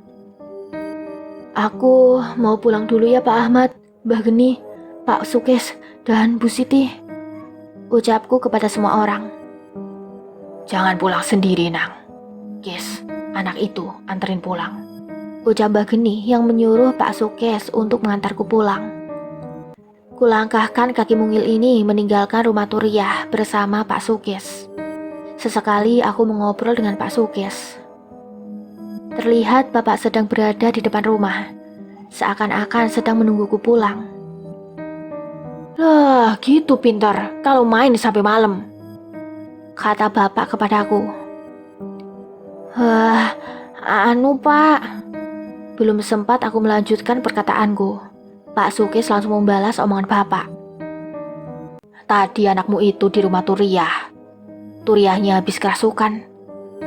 Aku mau pulang dulu ya Pak Ahmad, Mbak Geni, Pak Sukes, dan Bu Siti. Ucapku kepada semua orang. Jangan pulang sendiri, Nang. Kes, anak itu anterin pulang. Ucap Mbak Geni yang menyuruh Pak Sukes untuk mengantarku pulang. Kulangkahkan kaki mungil ini meninggalkan rumah Turiah bersama Pak Sukes. Sesekali aku mengobrol dengan Pak Sukes. Terlihat Bapak sedang berada di depan rumah, seakan-akan sedang menungguku pulang. Lah, gitu pintar kalau main sampai malam, kata Bapak kepadaku. Anu Pak. Belum sempat aku melanjutkan perkataanku, Pak Sukes langsung membalas omongan Bapak. Tadi anakmu itu di rumah Turiah. Turiahnya habis kerasukan.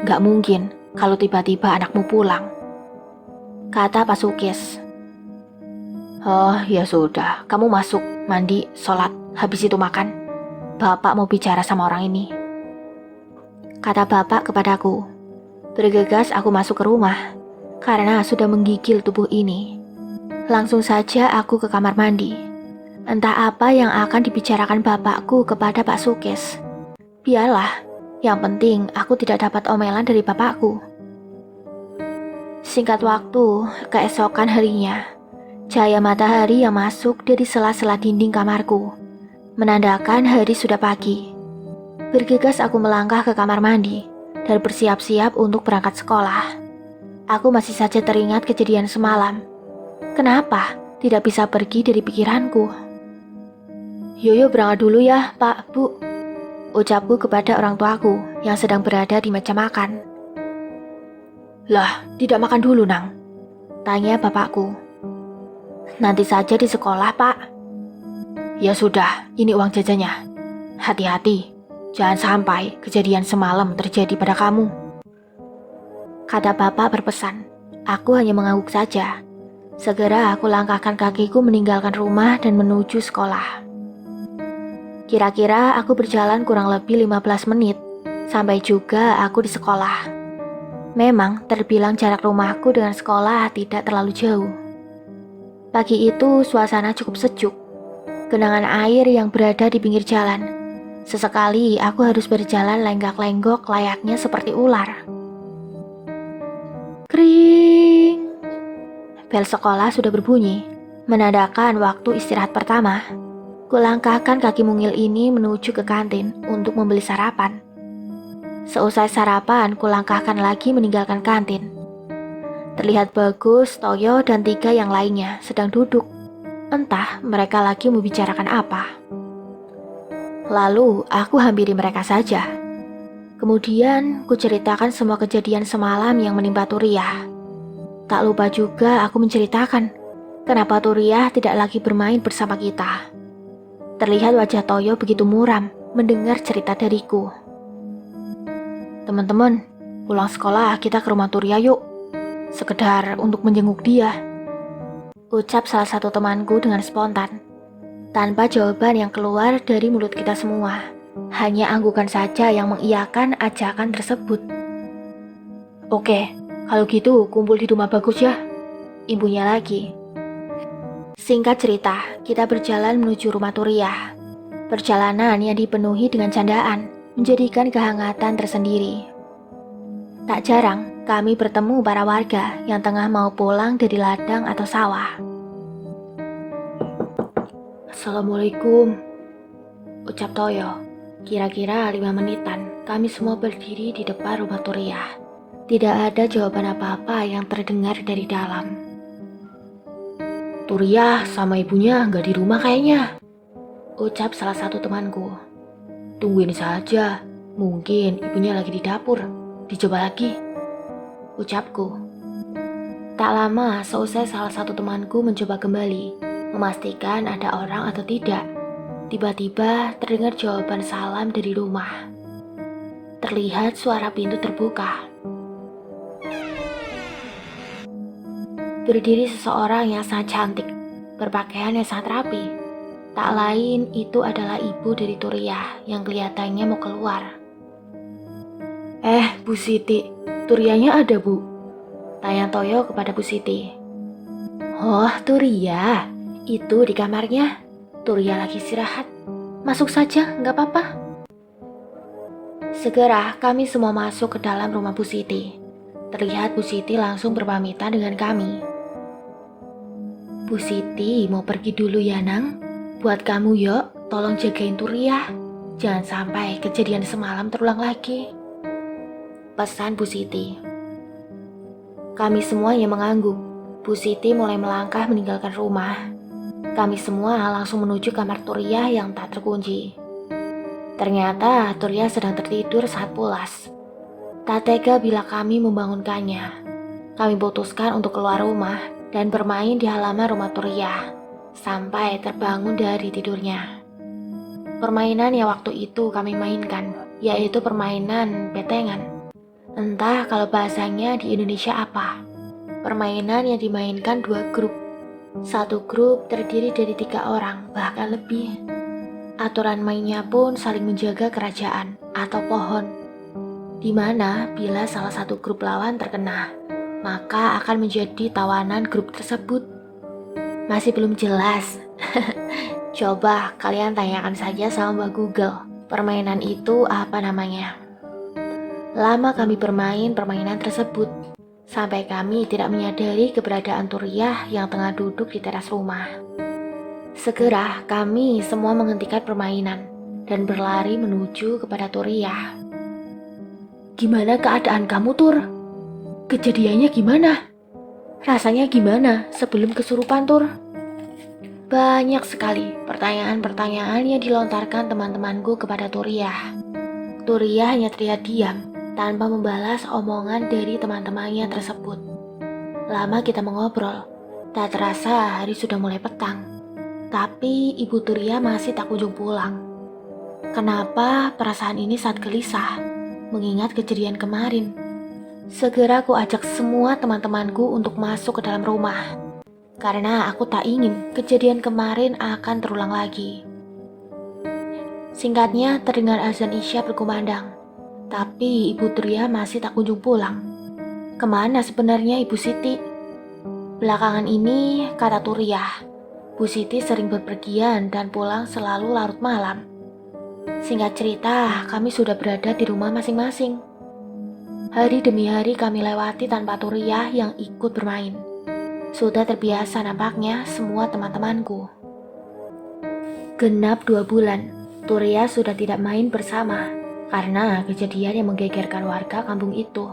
Gak mungkin kalau tiba-tiba anakmu pulang, kata Pak Sukes. Oh ya sudah, kamu masuk, mandi, sholat, habis itu makan. Bapak mau bicara sama orang ini, kata Bapak kepadaku. Bergegas aku masuk ke rumah, karena sudah menggigil tubuh ini. Langsung saja aku ke kamar mandi. Entah apa yang akan dibicarakan bapakku kepada Pak Sukes. Biarlah, yang penting aku tidak dapat omelan dari bapakku. Singkat waktu, keesokan harinya, cahaya matahari yang masuk dari sela-sela dinding kamarku menandakan hari sudah pagi. Bergegas aku melangkah ke kamar mandi dan bersiap-siap untuk berangkat sekolah. Aku masih saja teringat kejadian semalam. Kenapa tidak bisa pergi dari pikiranku? Yoyo berangkat dulu ya, Pak, Bu, ucapku kepada orang tuaku yang sedang berada di meja makan. Lah, tidak makan dulu, Nang? Tanya bapakku. Nanti saja di sekolah, Pak. Ya sudah, ini uang jajannya. Hati-hati, jangan sampai kejadian semalam terjadi pada kamu, kata bapak berpesan. Aku hanya mengangguk saja. Segera aku langkahkan kakiku meninggalkan rumah dan menuju sekolah. Kira-kira aku berjalan kurang lebih 15 menit, sampai juga aku di sekolah. Memang terbilang jarak rumahku dengan sekolah tidak terlalu jauh. Pagi itu suasana cukup sejuk. Genangan air yang berada di pinggir jalan. Sesekali aku harus berjalan lenggak-lenggok layaknya seperti ular. Kring. Bel sekolah sudah berbunyi, menandakan waktu istirahat pertama. Kulangkahkan kaki mungil ini menuju ke kantin untuk membeli sarapan. Seusai sarapan, kulangkahkan lagi meninggalkan kantin. Terlihat Bagus, Toyo, dan 3 yang lainnya sedang duduk. Entah mereka lagi membicarakan apa. Lalu aku hampiri mereka saja. Kemudian kuceritakan semua kejadian semalam yang menimpa Turiah. Tak lupa juga aku menceritakan kenapa Turiah tidak lagi bermain bersama kita. Terlihat wajah Toyo begitu muram mendengar cerita dariku. Teman-teman, pulang sekolah kita ke rumah Turiah yuk. Sekedar untuk menjenguk dia, ucap salah satu temanku dengan spontan. Tanpa jawaban yang keluar dari mulut kita semua, hanya anggukan saja yang mengiyakan ajakan tersebut. Oke, kalau gitu kumpul di rumah Bagus ya, ibunya lagi. Singkat cerita, kita berjalan menuju rumah Turiah. Perjalanan yang dipenuhi dengan candaan menjadikan kehangatan tersendiri. Tak jarang kami bertemu para warga yang tengah mau pulang dari ladang atau sawah. Assalamualaikum, ucap Toyo. Kira-kira 5 menitan kami semua berdiri di depan rumah Turiah. Tidak ada jawaban apa-apa yang terdengar dari dalam. Turiah sama ibunya gak di rumah kayaknya, ucap salah satu temanku. Tungguin saja, mungkin ibunya lagi di dapur. Dicoba lagi, ucapku. Tak lama seusai salah satu temanku mencoba kembali, memastikan ada orang atau tidak, tiba-tiba terdengar jawaban salam dari rumah. Terlihat suara pintu terbuka. berdiri seseorang yang sangat cantik, berpakaian yang sangat rapi. Tak lain itu adalah ibu dari Turia yang kelihatannya mau keluar. Bu Siti, Turianya ada bu? Tanya Toyo kepada Bu Siti. Oh, Turia, itu di kamarnya. Turia lagi istirahat. Masuk saja, nggak apa-apa. Segera kami semua masuk ke dalam rumah Bu Siti. Terlihat Bu Siti langsung berpamitan dengan kami. Bu Siti mau pergi dulu ya Nang. Buat kamu yuk, tolong jagain Turia. Jangan sampai kejadian semalam terulang lagi. Pesan Bu Siti. Kami semua yang mengangguk. Bu Siti mulai melangkah meninggalkan rumah. Kami semua langsung menuju kamar Turia yang tak terkunci. Ternyata Turia sedang tertidur saat pulas. Tak tega bila kami membangunkannya. Kami putuskan untuk keluar rumah dan bermain di halaman rumah Turia sampai terbangun dari tidurnya. Permainan yang waktu itu kami mainkan yaitu permainan betengan. Entah kalau bahasanya di Indonesia apa. Permainan yang dimainkan 2 grup. Satu grup terdiri dari 3 orang, bahkan lebih. Aturan mainnya pun saling menjaga kerajaan atau pohon, di mana bila salah satu grup lawan terkena, maka akan menjadi tawanan grup tersebut. Masih belum jelas? Coba kalian tanyakan saja sama Mbak Google, permainan itu apa namanya. Lama kami bermain permainan tersebut, sampai kami tidak menyadari keberadaan Turia yang tengah duduk di teras rumah. Segera kami semua menghentikan permainan dan berlari menuju kepada Turia. Gimana keadaan kamu, Tur? Kejadiannya gimana? Rasanya gimana sebelum kesurupan, Tur? Banyak sekali pertanyaan-pertanyaan yang dilontarkan teman-temanku kepada Turia. Turia hanya terlihat diam tanpa membalas omongan dari teman-temannya tersebut. Lama kita mengobrol, tak terasa hari sudah mulai petang. Tapi ibu Turia masih tak kunjung pulang. Kenapa perasaan ini saat gelisah, mengingat kejadian kemarin? Segera aku ajak semua teman-temanku untuk masuk ke dalam rumah. Karena aku tak ingin kejadian kemarin akan terulang lagi. Singkatnya terdengar azan Isya berkumandang. Tapi Ibu Turia masih tak kunjung pulang. Kemana sebenarnya Ibu Siti? Belakangan ini, kata Turia, Bu Siti sering berpergian dan pulang selalu larut malam. Singkat cerita, kami sudah berada di rumah masing-masing. Hari demi hari kami lewati tanpa Turia yang ikut bermain. Sudah terbiasa nampaknya semua teman-temanku. Genap 2 bulan, Turia sudah tidak main bersama karena kejadian yang menggegerkan warga kampung itu.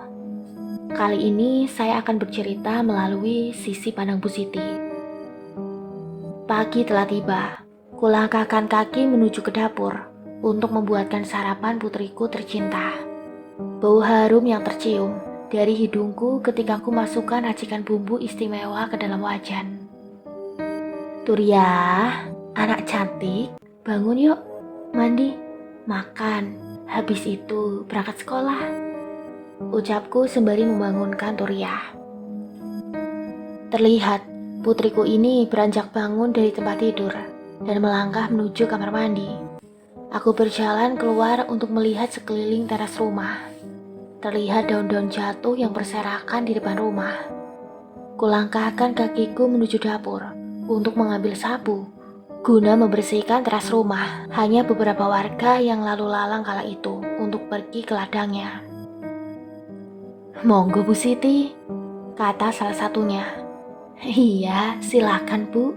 Kali ini saya akan bercerita melalui sisi pandang Bu Siti. Pagi telah tiba. Kulangkahkan kaki menuju ke dapur untuk membuatkan sarapan putriku tercinta. Bau harum yang tercium dari hidungku ketika aku masukkan racikan bumbu istimewa ke dalam wajan. Turia, anak cantik, bangun yuk, mandi, makan. Habis itu berangkat sekolah, ucapku sembari membangunkan Turia. Terlihat putriku ini beranjak bangun dari tempat tidur dan melangkah menuju kamar mandi. Aku berjalan keluar untuk melihat sekeliling teras rumah. Terlihat daun-daun jatuh yang berserakan di depan rumah. Kulangkahkan kakiku menuju dapur untuk mengambil sapu guna membersihkan teras rumah. Hanya beberapa warga yang lalu lalang kala itu untuk pergi ke ladangnya. Monggo Bu Siti, kata salah satunya. Iya, silakan Bu,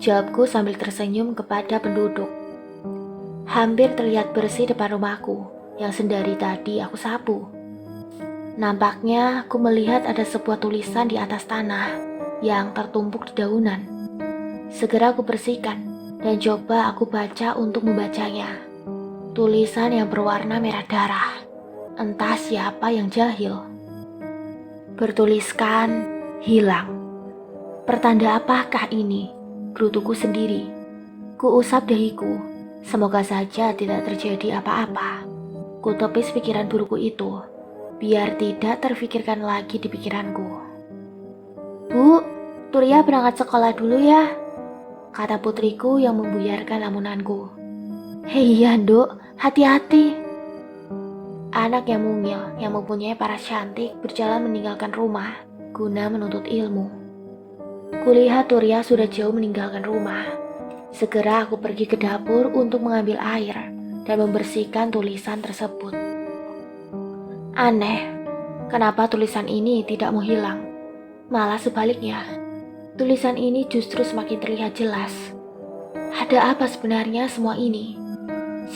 jawabku sambil tersenyum kepada penduduk. Hampir terlihat bersih depan rumahku yang sendari tadi aku sapu. Nampaknya aku melihat ada sebuah tulisan di atas tanah yang tertumpuk di daunan. Segera aku bersihkan dan coba aku baca untuk membacanya. Tulisan yang berwarna merah darah. Entah siapa yang jahil. Bertuliskan, hilang. Pertanda apakah ini? Gerutuku sendiri. Kuusap dahiku. Semoga saja tidak terjadi apa-apa. Kutepis pikiran burukku itu, biar tidak terfikirkan lagi di pikiranku. Bu, Turia berangkat sekolah dulu ya, kata putriku yang membuyarkan lamunanku. Hei iya Nduk, hati-hati. Anak yang mungil yang mempunyai paras cantik berjalan meninggalkan rumah guna menuntut ilmu. Kulihat Turia sudah jauh meninggalkan rumah. Segera aku pergi ke dapur untuk mengambil air dan membersihkan tulisan tersebut. Aneh, kenapa tulisan ini tidak mau hilang? Malah sebaliknya, tulisan ini justru semakin terlihat jelas. Ada apa sebenarnya semua ini?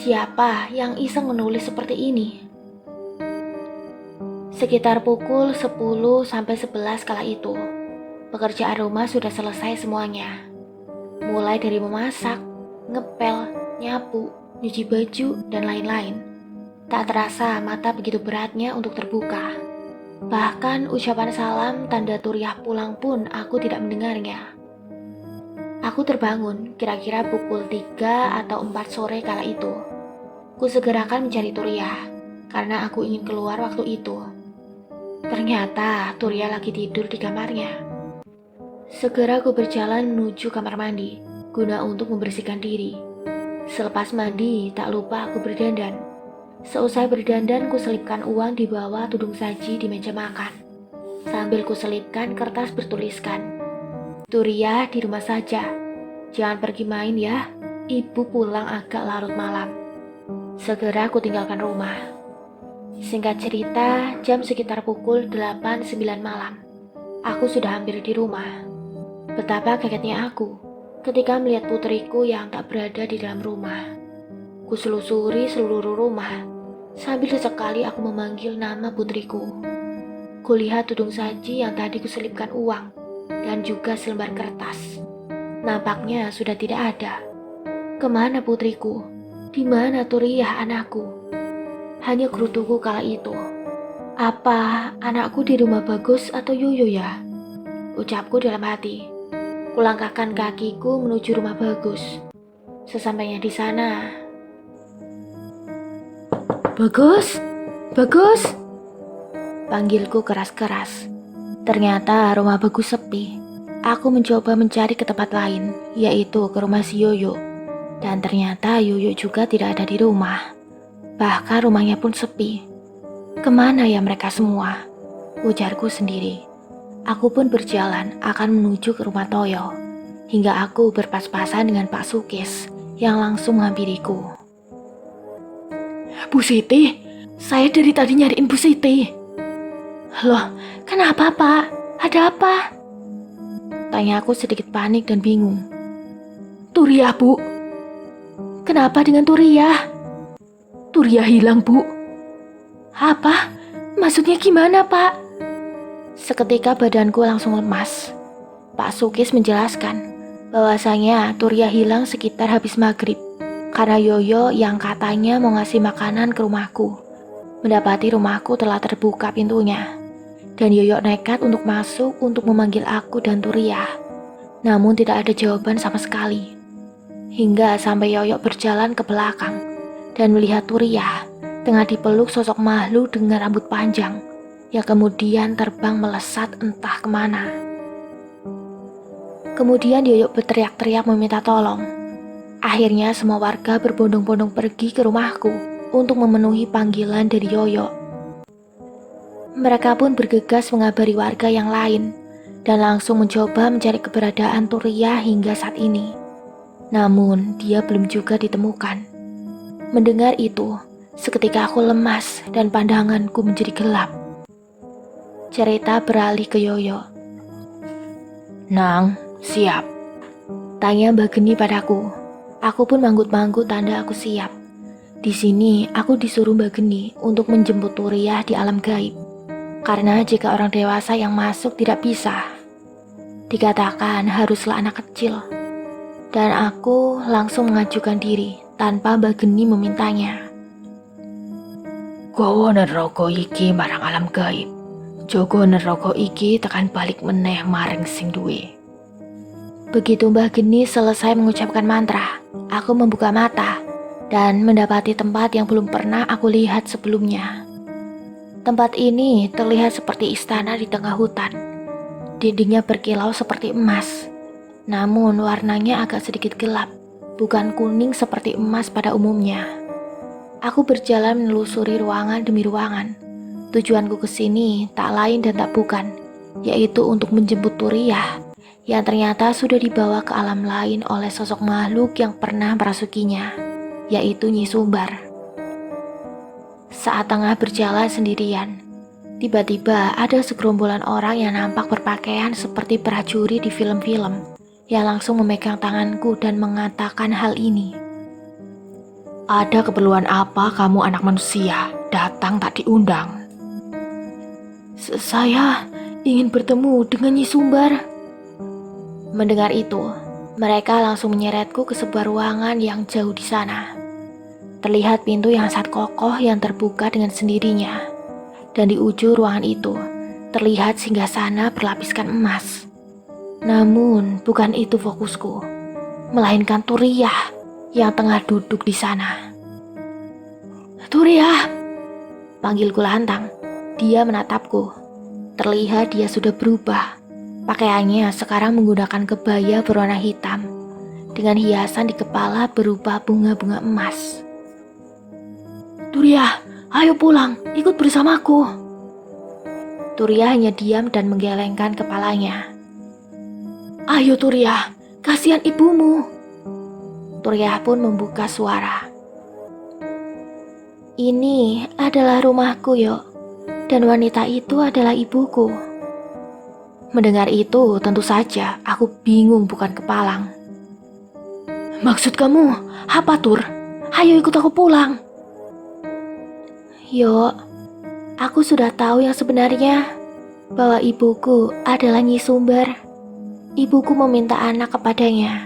Siapa yang iseng menulis seperti ini? Sekitar pukul 10-11 kala itu, pekerjaan rumah sudah selesai semuanya. Mulai dari memasak, ngepel, nyapu, nyuci baju, dan lain-lain. Tak terasa mata begitu beratnya untuk terbuka. Bahkan ucapan salam tanda Turiah pulang pun aku tidak mendengarnya. Aku terbangun kira-kira pukul 3 atau 4 sore kala itu. Ku segerakan mencari Turiah, karena aku ingin keluar waktu itu. Ternyata Turiah lagi tidur di kamarnya. Segera aku berjalan menuju kamar mandi, guna untuk membersihkan diri. Selepas mandi, tak lupa aku berdandan. Seusai berdandan, ku selipkan uang di bawah tudung saji di meja makan. Sambil ku selipkan kertas bertuliskan, Turiah di rumah saja. Jangan pergi main ya, ibu pulang agak larut malam. Segera aku tinggalkan rumah. Singkat cerita, jam sekitar pukul 8-9 malam. Aku sudah hampir di rumah. Betapa kagetnya aku ketika melihat putriku yang tak berada di dalam rumah. Kuselusuri seluruh rumah, sambil sesekali aku memanggil nama putriku. Kulihat tudung saji yang tadi kuselipkan uang, dan juga selembar kertas. Nampaknya sudah tidak ada. Kemana putriku? Di mana Turiah anakku? Hanya gerutuku kala itu. Apa anakku di rumah Bagus atau Yoyo ya? Ucapku dalam hati. Kulangkahkan kakiku menuju rumah Bagus. Sesampainya di sana, Bagus, Bagus, panggilku keras-keras. Ternyata rumah Bagus sepi. Aku mencoba mencari ke tempat lain, yaitu ke rumah si Yoyo. Dan ternyata Yoyo juga tidak ada di rumah. Bahkan rumahnya pun sepi. Kemana ya mereka semua? Ujarku sendiri. Aku pun berjalan akan menuju ke rumah Toyo, hingga aku berpas-pasan dengan Pak Sukis yang langsung menghampiriku. Bu Siti, saya dari tadi nyariin Bu Siti. Loh, kenapa Pak? Ada apa? Tanya aku sedikit panik dan bingung. Turiah Bu. Kenapa dengan Turiah? Turiah hilang Bu. Apa? Maksudnya gimana Pak? Seketika badanku langsung lemas. Pak Sukis menjelaskan bahwasanya Turiah hilang sekitar habis maghrib karena Yoyo yang katanya mau ngasih makanan ke rumahku mendapati rumahku telah terbuka pintunya, dan Yoyo nekat untuk masuk untuk memanggil aku dan Turiah. Namun tidak ada jawaban sama sekali. Hingga sampai Yoyo berjalan ke belakang dan melihat Turiah tengah dipeluk sosok makhluk dengan rambut panjang yang kemudian terbang melesat entah kemana. Kemudian Yoyo berteriak-teriak meminta tolong. Akhirnya semua warga berbondong-bondong pergi ke rumahku untuk memenuhi panggilan dari Yoyo. Mereka pun bergegas mengabari warga yang lain dan langsung mencoba mencari keberadaan Turiah hingga saat ini. Namun dia belum juga ditemukan. Mendengar itu, seketika aku lemas dan pandanganku menjadi gelap. Cerita beralih ke Yoyo. Nang, siap? Tanya Mbak Geni padaku. Aku pun manggut-manggut tanda aku siap. Di sini aku disuruh Mbak Geni untuk menjemput Turiah di alam gaib. Karena jika orang dewasa yang masuk tidak bisa, dikatakan haruslah anak kecil. Dan aku langsung mengajukan diri tanpa Mbak Geni memintanya. Gowo neraka iki marang alam gaib. Jogo neraka iki tekan balik meneh maring sing duwe. Begitu Mbah Geni selesai mengucapkan mantra, aku membuka mata dan mendapati tempat yang belum pernah aku lihat sebelumnya. Tempat ini terlihat seperti istana di tengah hutan. Dindingnya berkilau seperti emas, namun warnanya agak sedikit gelap, bukan kuning seperti emas pada umumnya. Aku berjalan menelusuri ruangan demi ruangan. Tujuanku ke sini tak lain dan tak bukan, yaitu untuk menjemput Turiah yang ternyata sudah dibawa ke alam lain oleh sosok makhluk yang pernah merasukinya, yaitu Nyi Sumbar. Saat tengah berjalan sendirian, tiba-tiba ada segerombolan orang yang nampak berpakaian seperti prajurit di film-film, yang langsung memegang tanganku dan mengatakan hal ini. Ada keperluan apa kamu anak manusia datang tak diundang? Saya ingin bertemu dengan Nyi Sumbar. Mendengar itu, mereka langsung menyeretku ke sebuah ruangan yang jauh di sana. Terlihat pintu yang sangat kokoh yang terbuka dengan sendirinya. Dan di ujung ruangan itu, terlihat singgasana berlapiskan emas. Namun, bukan itu fokusku, melainkan Turiah yang tengah duduk di sana. Turiah! Panggilku lantang. Dia menatapku. Terlihat dia sudah berubah. Pakaiannya sekarang menggunakan kebaya berwarna hitam, dengan hiasan di kepala berupa bunga-bunga emas. Turiah, ayo pulang, ikut bersamaku. Turiah hanya diam dan menggelengkan kepalanya. Ayo Turiah, kasihan ibumu. Turiah pun membuka suara. Ini adalah rumahku, Yok, dan wanita itu adalah ibuku. Mendengar itu, tentu saja aku bingung bukan kepalang. Maksud kamu apa, Tur? Ayo ikut aku pulang. Yok, aku sudah tahu yang sebenarnya, bahwa ibuku adalah Nyi Sumbar. Ibuku meminta anak kepadanya,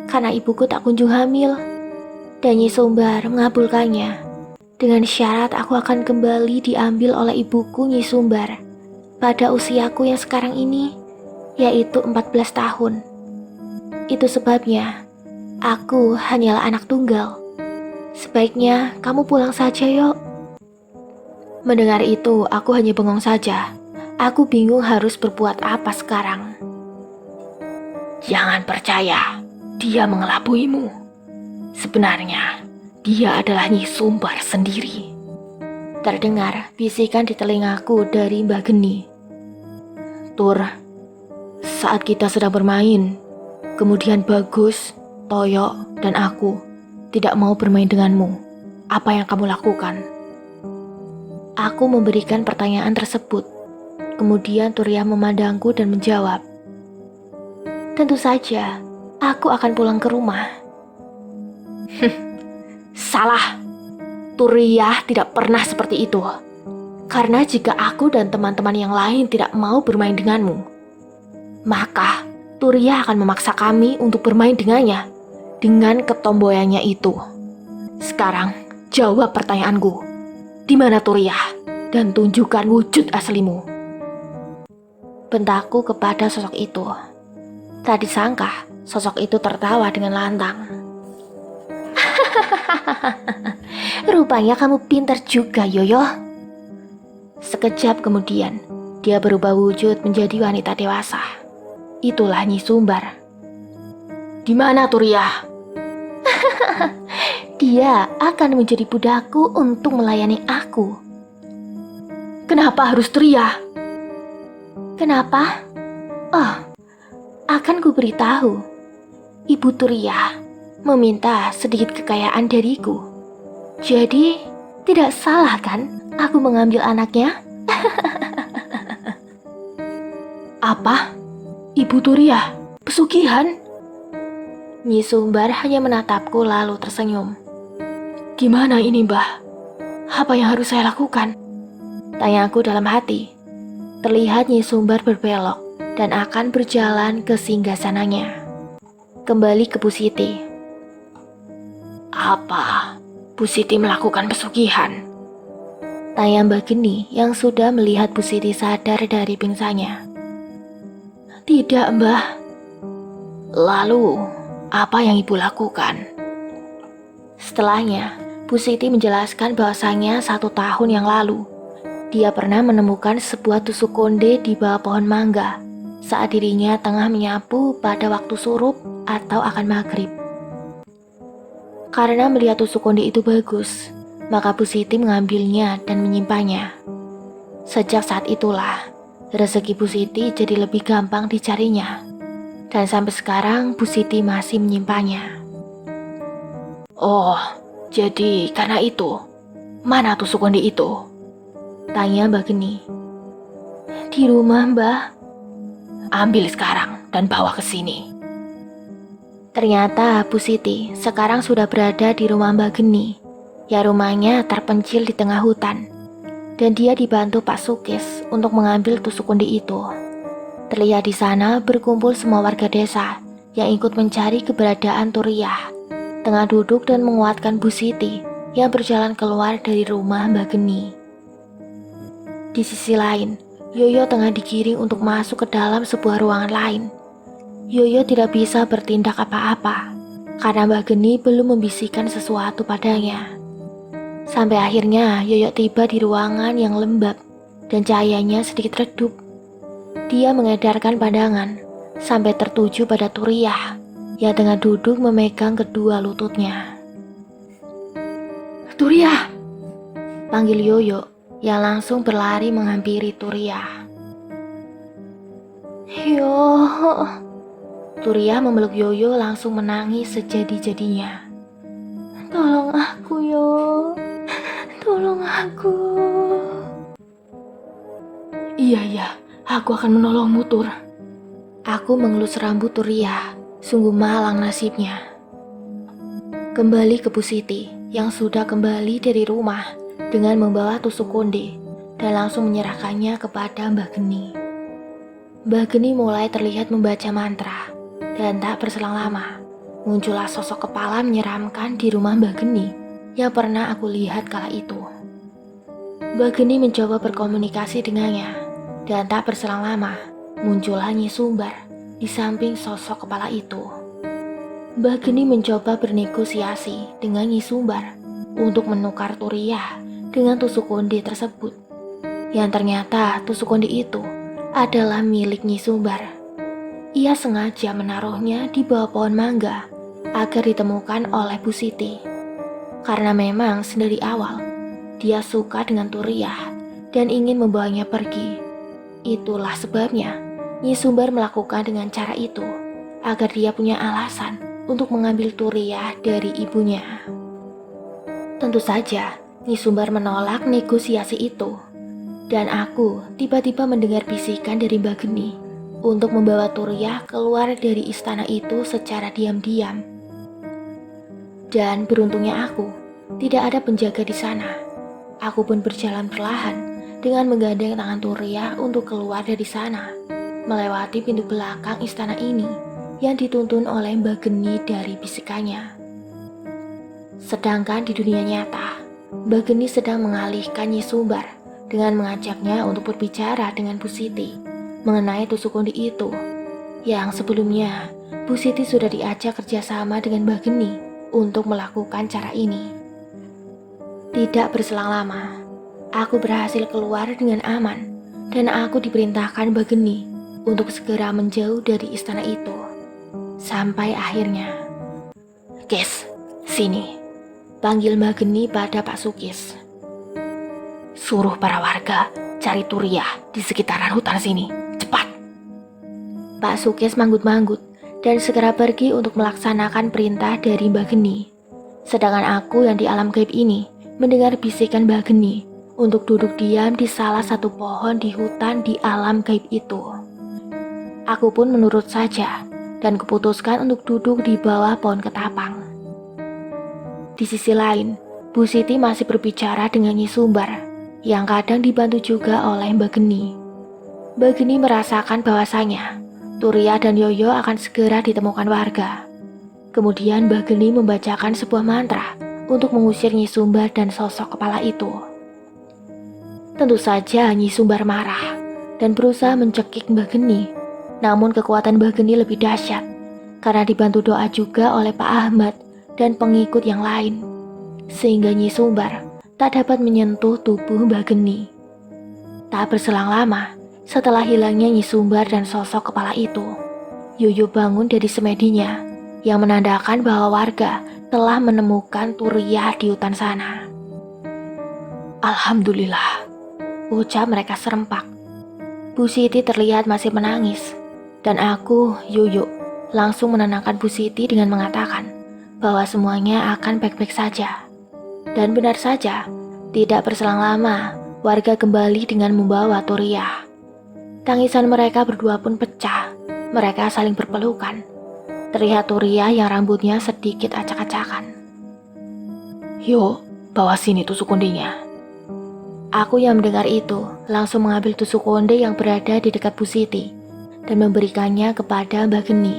karena ibuku tak kunjung hamil. Dan Nyi Sumbar mengabulkannya, dengan syarat aku akan kembali diambil oleh ibuku Nyi Sumbar, pada usiaku yang sekarang ini, yaitu 14 tahun. Itu sebabnya, aku hanyalah anak tunggal. Sebaiknya kamu pulang saja, Yok. Mendengar itu, aku hanya bengong saja. Aku bingung harus berbuat apa sekarang. Jangan percaya, dia mengelabuimu. Sebenarnya, dia adalah Nyi Sumbar sendiri. Terdengar bisikan di telingaku dari Mbah Geni. Tur, saat kita sedang bermain, kemudian Bagus, Toyok, dan aku tidak mau bermain denganmu. Apa yang kamu lakukan? Aku memberikan pertanyaan tersebut. Kemudian Turiah memandangku dan menjawab. Tentu saja, aku akan pulang ke rumah. Salah. Turiah tidak pernah seperti itu. Karena jika aku dan teman-teman yang lain tidak mau bermain denganmu, maka Turiah akan memaksa kami untuk bermain dengannya, dengan ketomboyannya itu. Sekarang, jawab pertanyaanku. Di mana Turiah? Dan tunjukkan wujud aslimu. Bentakku kepada sosok itu. Tak disangka, sosok itu tertawa dengan lantang. Rupanya kamu pintar juga, Yoyo. Sekejap kemudian, dia berubah wujud menjadi wanita dewasa. Itulah Nyi Sumbar. Di mana Turiah? Dia akan menjadi budakku untuk melayani aku. Kenapa harus Turiah? Kenapa? Oh, akan kuberitahu. Ibu Turiah meminta sedikit kekayaan dariku. Jadi, tidak salah kan aku mengambil anaknya? Apa? Ibu Turiah? Pesugihan? Nyi Sumbar hanya menatapku lalu tersenyum. Gimana ini, Mbah? Apa yang harus saya lakukan? Tanyaku dalam hati. Terlihat Nyi Sumbar berbelok dan akan berjalan ke singgasananya. Kembali ke Bu Siti. Apa? Bu Siti melakukan pesugihan? Tanya Mbah Geni yang sudah melihat Bu Siti sadar dari pingsannya. Tidak, Mbah. Lalu, apa yang Ibu lakukan? Setelahnya, Bu Siti menjelaskan bahwasanya 1 tahun yang lalu, dia pernah menemukan sebuah tusuk konde di bawah pohon mangga saat dirinya tengah menyapu pada waktu surup atau akan maghrib. Karena melihat tusuk konde itu bagus, maka Bu Siti mengambilnya dan menyimpannya. Sejak saat itulah, rezeki Bu Siti jadi lebih gampang dicarinya. Dan sampai sekarang Bu Siti masih menyimpannya. Oh, jadi karena itu, mana tusuk konde itu? Tanya Mbak Geni. Di rumah, Mbah. Ambil sekarang dan bawa ke sini. Ternyata Bu Siti sekarang sudah berada di rumah Mbak Geni. Ya, rumahnya terpencil di tengah hutan. Dan dia dibantu Pak Sukis untuk mengambil tusuk konde itu. Terlihat di sana berkumpul semua warga desa yang ikut mencari keberadaan Turiah. Tengah duduk dan menguatkan Bu Siti yang berjalan keluar dari rumah Mbak Geni. Di sisi lain, Yoyo tengah digiring untuk masuk ke dalam sebuah ruangan lain. Yoyo tidak bisa bertindak apa-apa karena Mbak Geni belum membisikkan sesuatu padanya. Sampai akhirnya Yoyo tiba di ruangan yang lembab dan cahayanya sedikit redup. Dia mengedarkan pandangan sampai tertuju pada Turiah yang tengah duduk memegang kedua lututnya. Turiah! Panggil Yoyo yang langsung berlari menghampiri Turiah. Yo! Turiah memeluk Yoyo langsung menangis sejadi-jadinya. Tolong aku, Yo. Tolong aku. Iya, aku akan menolongmu, Tur. Aku mengelus rambut Turiah, sungguh malang nasibnya. Kembali ke Bu Siti yang sudah kembali dari rumah dengan membawa tusuk konde dan langsung menyerahkannya kepada Mbak Geni. Mbak Geni mulai terlihat membaca mantra. Dan tak berselang lama, muncullah sosok kepala menyeramkan di rumah Mbak Geni yang pernah aku lihat kala itu. Mbak Geni mencoba berkomunikasi dengannya, dan tak berselang lama, muncullah Nyi Sumbar di samping sosok kepala itu. Mbak Geni mencoba bernegosiasi dengan Nyi Sumbar untuk menukar Turiah dengan tusuk konde tersebut, yang ternyata tusuk konde itu adalah milik Nyi Sumbar. Ia sengaja menaruhnya di bawah pohon mangga agar ditemukan oleh Bu Siti. Karena memang sedari awal, dia suka dengan Turiah dan ingin membawanya pergi. Itulah sebabnya Nyi Sumbar melakukan dengan cara itu, agar dia punya alasan untuk mengambil Turiah dari ibunya. Tentu saja, Nyi Sumbar menolak negosiasi itu. Dan aku tiba-tiba mendengar bisikan dari Mbak Geni untuk membawa Turiah keluar dari istana itu secara diam-diam. Dan beruntungnya aku, tidak ada penjaga di sana. Aku pun berjalan perlahan dengan menggandeng tangan Turiah untuk keluar dari sana, melewati pintu belakang istana ini yang dituntun oleh Mbak Geni dari bisikannya. Sedangkan di dunia nyata, Mbak Geni sedang mengalihkan Nyi Sumbar dengan mengajaknya untuk berbicara dengan Bu Siti mengenai tusuk konde itu, yang sebelumnya Bu Siti sudah diajak kerjasama dengan Mbak Geni untuk melakukan cara ini. Tidak berselang lama, aku berhasil keluar dengan aman dan aku diperintahkan Mbak Geni untuk segera menjauh dari istana itu. Sampai akhirnya, Kes, sini, panggil Mbak Geni pada Pak Sukis. Suruh para warga cari Turiah di sekitaran hutan sini. Cepat! Pak Sukis manggut-manggut dan segera pergi untuk melaksanakan perintah dari Mbak Geni. Sedangkan aku yang di alam gaib ini mendengar bisikan Mbak Geni untuk duduk diam di salah satu pohon di hutan di alam gaib itu. Aku pun menurut saja dan keputuskan untuk duduk di bawah pohon ketapang. Di sisi lain, Bu Siti masih berbicara dengan Nyi Sumbar yang kadang dibantu juga oleh Mbak Geni. Mbak Geni merasakan bahwasanya Turiah dan Yoyo akan segera ditemukan warga. Kemudian Mbak Geni membacakan sebuah mantra untuk mengusir Nyi Sumbar dan sosok kepala itu. Tentu saja Nyi Sumbar marah dan berusaha mencekik Mbak Geni. Namun kekuatan Mbak Geni lebih dahsyat karena dibantu doa juga oleh Pak Ahmad dan pengikut yang lain, sehingga Nyi Sumbar tak dapat menyentuh tubuh Mbak Geni. Tak berselang lama, Setelah hilangnya Nyi Sumbar dan sosok kepala itu, Yuyu bangun dari semedinya yang menandakan bahwa warga telah menemukan Turiah di hutan sana. Alhamdulillah, ucap mereka serempak. Bu Siti terlihat masih menangis, dan aku, Yuyu, langsung menenangkan Bu Siti dengan mengatakan bahwa semuanya akan baik-baik saja. Dan benar saja, tidak berselang lama, warga kembali dengan membawa Turiah. Tangisan mereka berdua pun pecah, mereka saling berpelukan. Terlihat Turiah yang rambutnya sedikit acak-acakan. Yuk, bawa sini tusuk kondinya. Aku yang mendengar itu langsung mengambil tusuk konde yang berada di dekat Bu Siti dan memberikannya kepada Mbak Geni.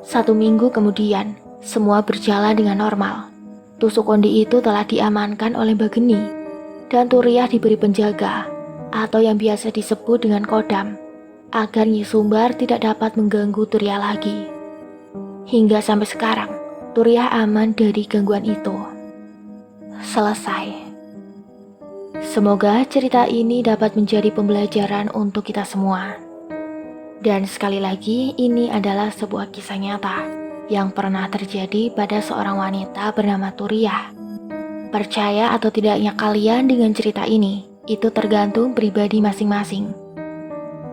1 minggu kemudian, semua berjalan dengan normal. Tusuk konde itu telah diamankan oleh Mbak Geni dan Turiah diberi penjaga atau yang biasa disebut dengan kodam, agar Nyi Sumbar tidak dapat mengganggu Turiah lagi. Hingga sampai sekarang, Turiah aman dari gangguan itu. Selesai. Semoga cerita ini dapat menjadi pembelajaran untuk kita semua. Dan sekali lagi, ini adalah sebuah kisah nyata yang pernah terjadi pada seorang wanita bernama Turiah. Percaya atau tidaknya kalian dengan cerita ini, itu tergantung pribadi masing-masing.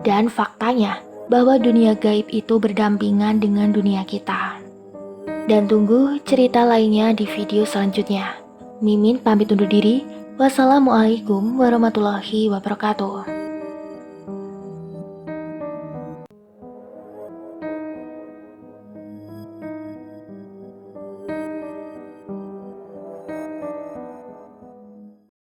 Dan faktanya, bahwa dunia gaib itu berdampingan dengan dunia kita. Dan tunggu cerita lainnya di video selanjutnya. Mimin pamit undur diri. Wassalamualaikum warahmatullahi wabarakatuh.